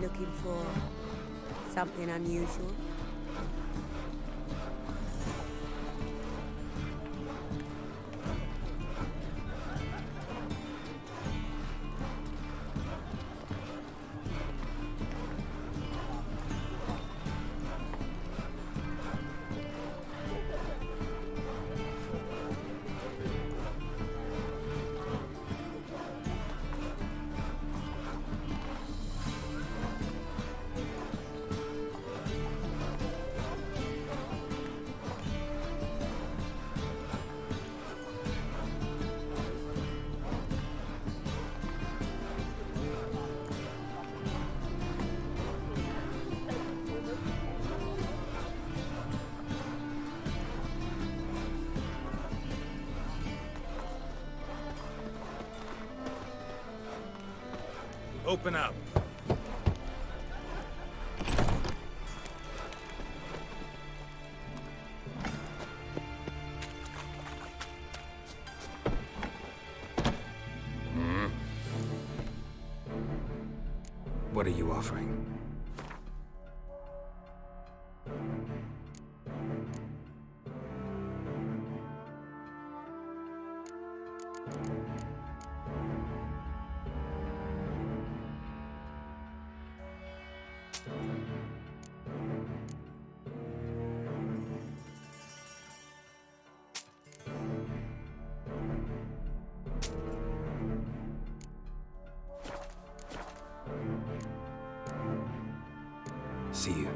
Looking for something unusual? Open up. What are you offering? See you.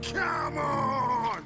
Come on!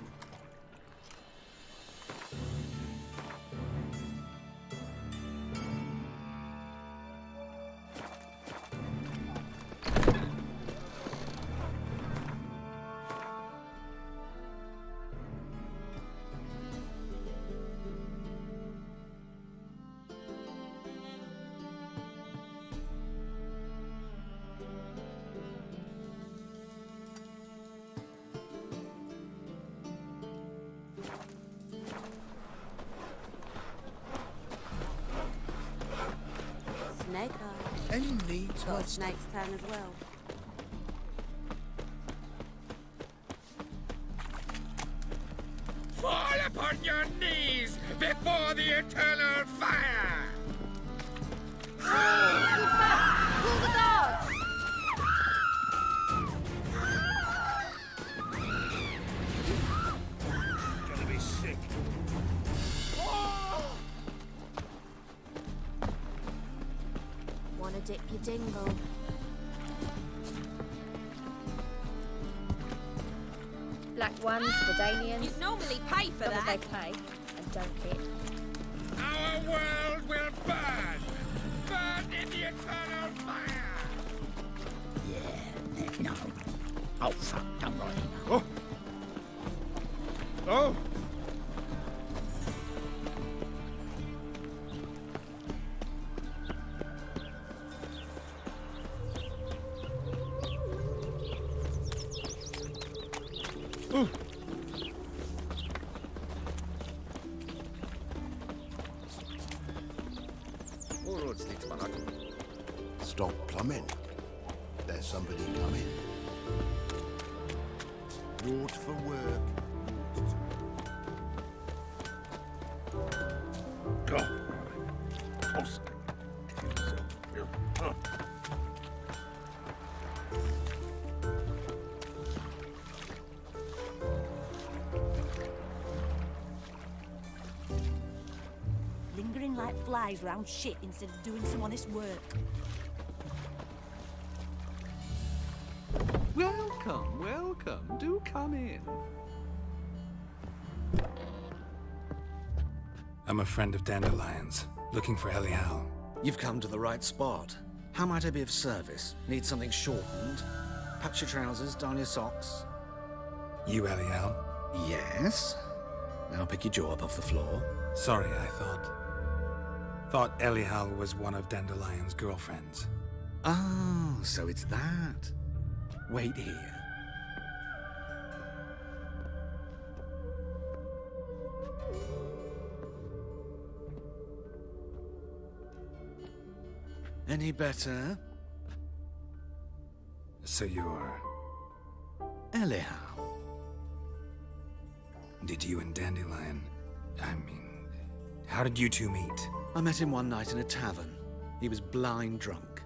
Snake eye. Any needs Got a must... snake's tongue as well. Fall upon your knees before the eternal fire! Call the guards! Gonna be sick. Wanna dip your dingle? Black ones for Danians. You'd normally pay for As long as that. they pay and don't hit. Our world will burn! Burn in the eternal fire! Yeah, no. Oh, fuck, I'm right now. Oh! Oh! Ooh. Stop plumbing. There's somebody coming. Brought for work. Go. Lingering like flies round shit instead of doing some honest work. Welcome, welcome. Do come in. I'm a friend of Dandelion's, looking for Elial. You've come to the right spot. How might I be of service? Need something shortened? Patch your trousers, darn your socks. You Elial? Yes. Now pick your jaw up off the floor. Sorry, I thought Elial was one of Dandelion's girlfriends. Oh, so it's that. Wait here. Any better? So you're... Elial. Did you and Dandelion... I mean... How did you two meet? I met him one night in a tavern. He was blind drunk.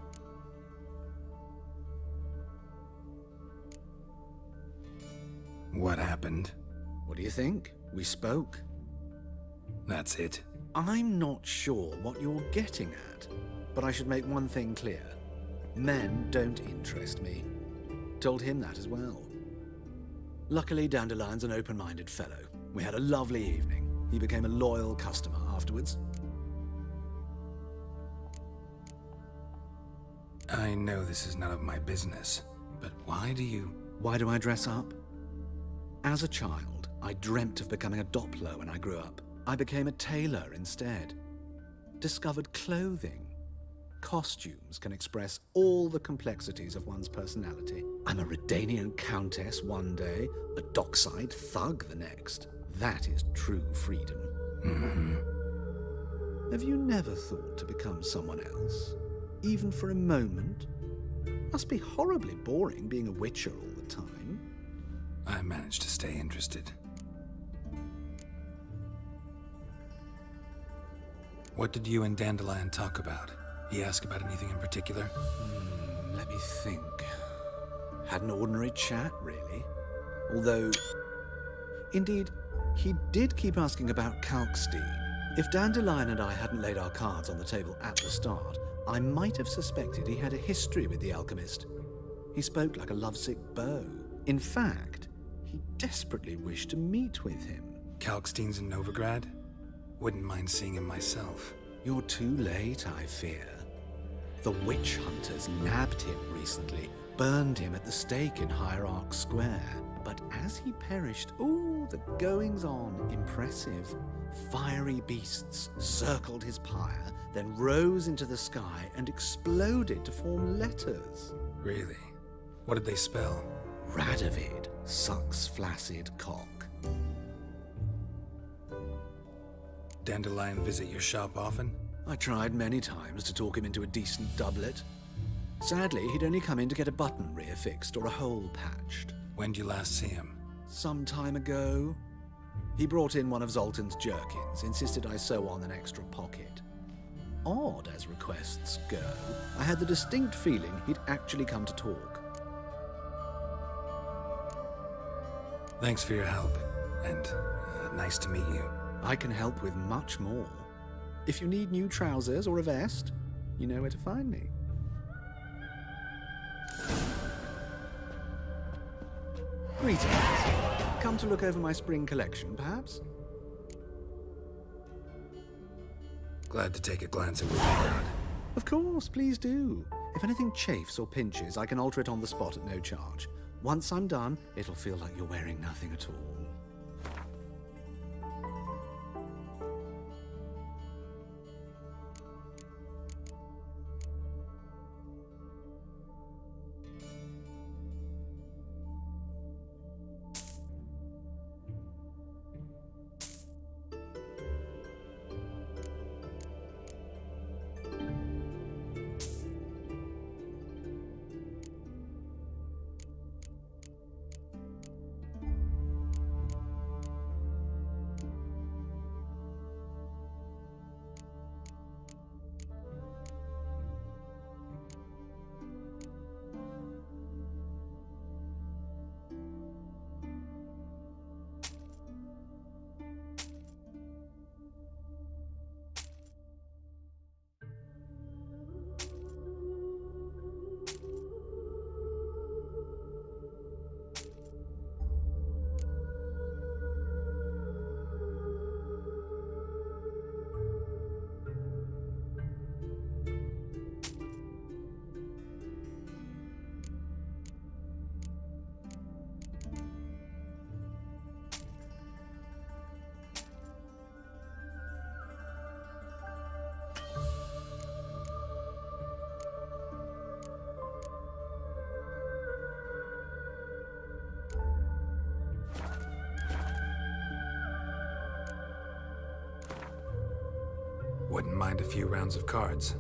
What happened? What do you think? We spoke. That's it. I'm not sure what you're getting at, but I should make one thing clear. Men don't interest me. Told him that as well. Luckily, Dandelion's an open-minded fellow. We had a lovely evening. He became a loyal customer afterwards. I know this is none of my business, but why do you... Why do I dress up? As a child, I dreamt of becoming a Doppler when I grew up. I became a tailor instead. Discovered clothing. Costumes can express all the complexities of one's personality. I'm a Redanian countess one day, a dockside thug the next. That is true freedom. Have you never thought to become someone else? Even for a moment? Must be horribly boring being a witcher all the time. I managed to stay interested. What did you and Dandelion talk about? He asked about anything in particular? Let me think. Had an ordinary chat, really. Although, indeed, he did keep asking about Kalkstein. If Dandelion and I hadn't laid our cards on the table at the start, I might have suspected he had a history with the alchemist. He spoke like a lovesick beau. In fact, he desperately wished to meet with him. Kalkstein's in Novigrad? Wouldn't mind seeing him myself. You're too late, I fear. The witch hunters nabbed him recently, burned him at the stake in Hierarch Square. But as he perished, the goings-on impressive. Fiery beasts circled his pyre, then rose into the sky and exploded to form letters. Really? What did they spell? Radovid sucks flaccid cock. Dandelion visit your shop often? I tried many times to talk him into a decent doublet. Sadly, he'd only come in to get a button reaffixed or a hole patched. When did you last see him? Some time ago. He brought in one of Zoltan's jerkins, insisted I sew on an extra pocket. Odd as requests go, I had the distinct feeling he'd actually come to talk. Thanks for your help, and nice to meet you. I can help with much more. If you need new trousers or a vest, you know where to find me. Greetings. Come to look over my spring collection, perhaps? Glad to take a glance at what you got. Of course, please do. If anything chafes or pinches, I can alter it on the spot at no charge. Once I'm done, it'll feel like you're wearing nothing at all. Wouldn't mind a few rounds of cards.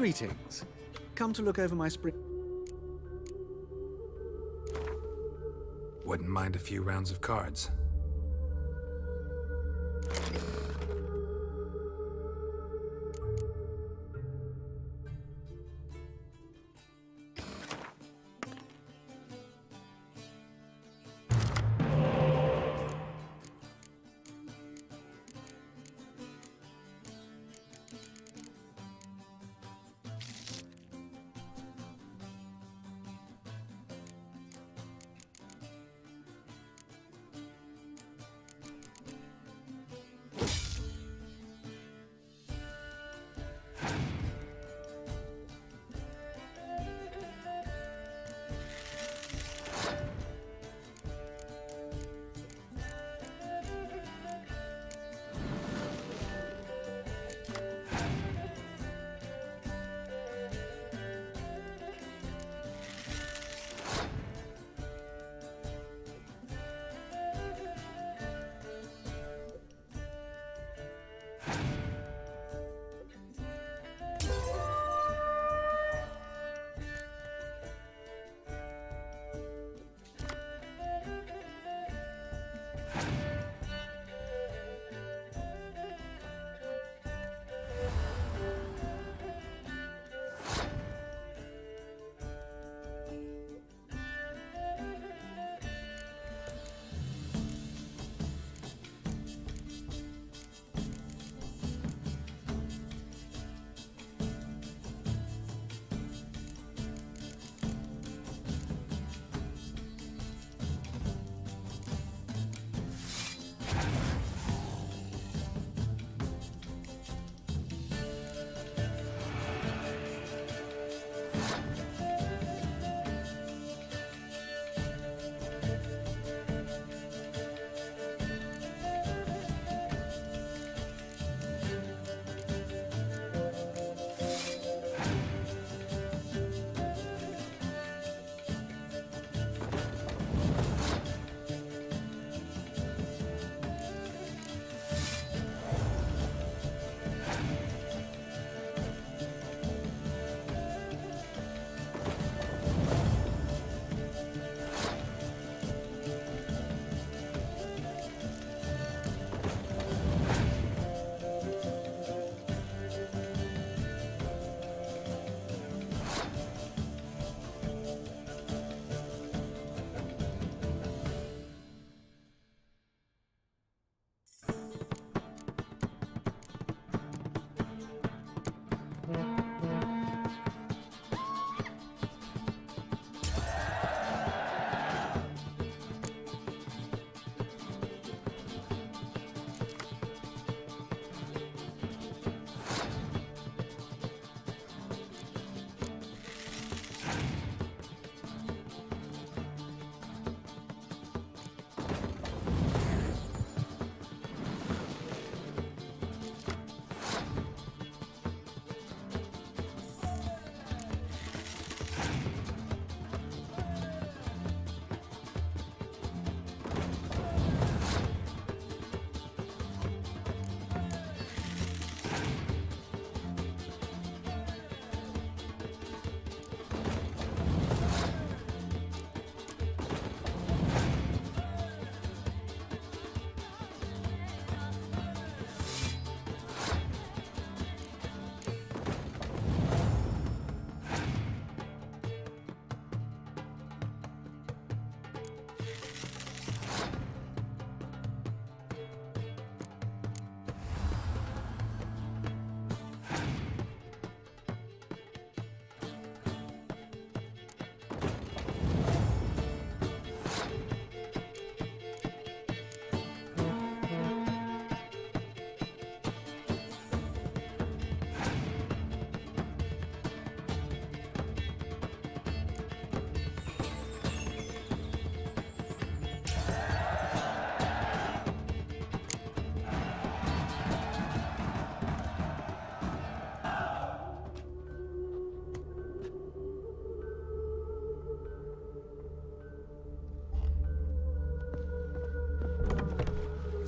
Greetings. Come to look over my spring. Wouldn't mind a few rounds of cards.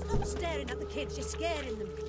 Stop staring at the kids, you're scaring them.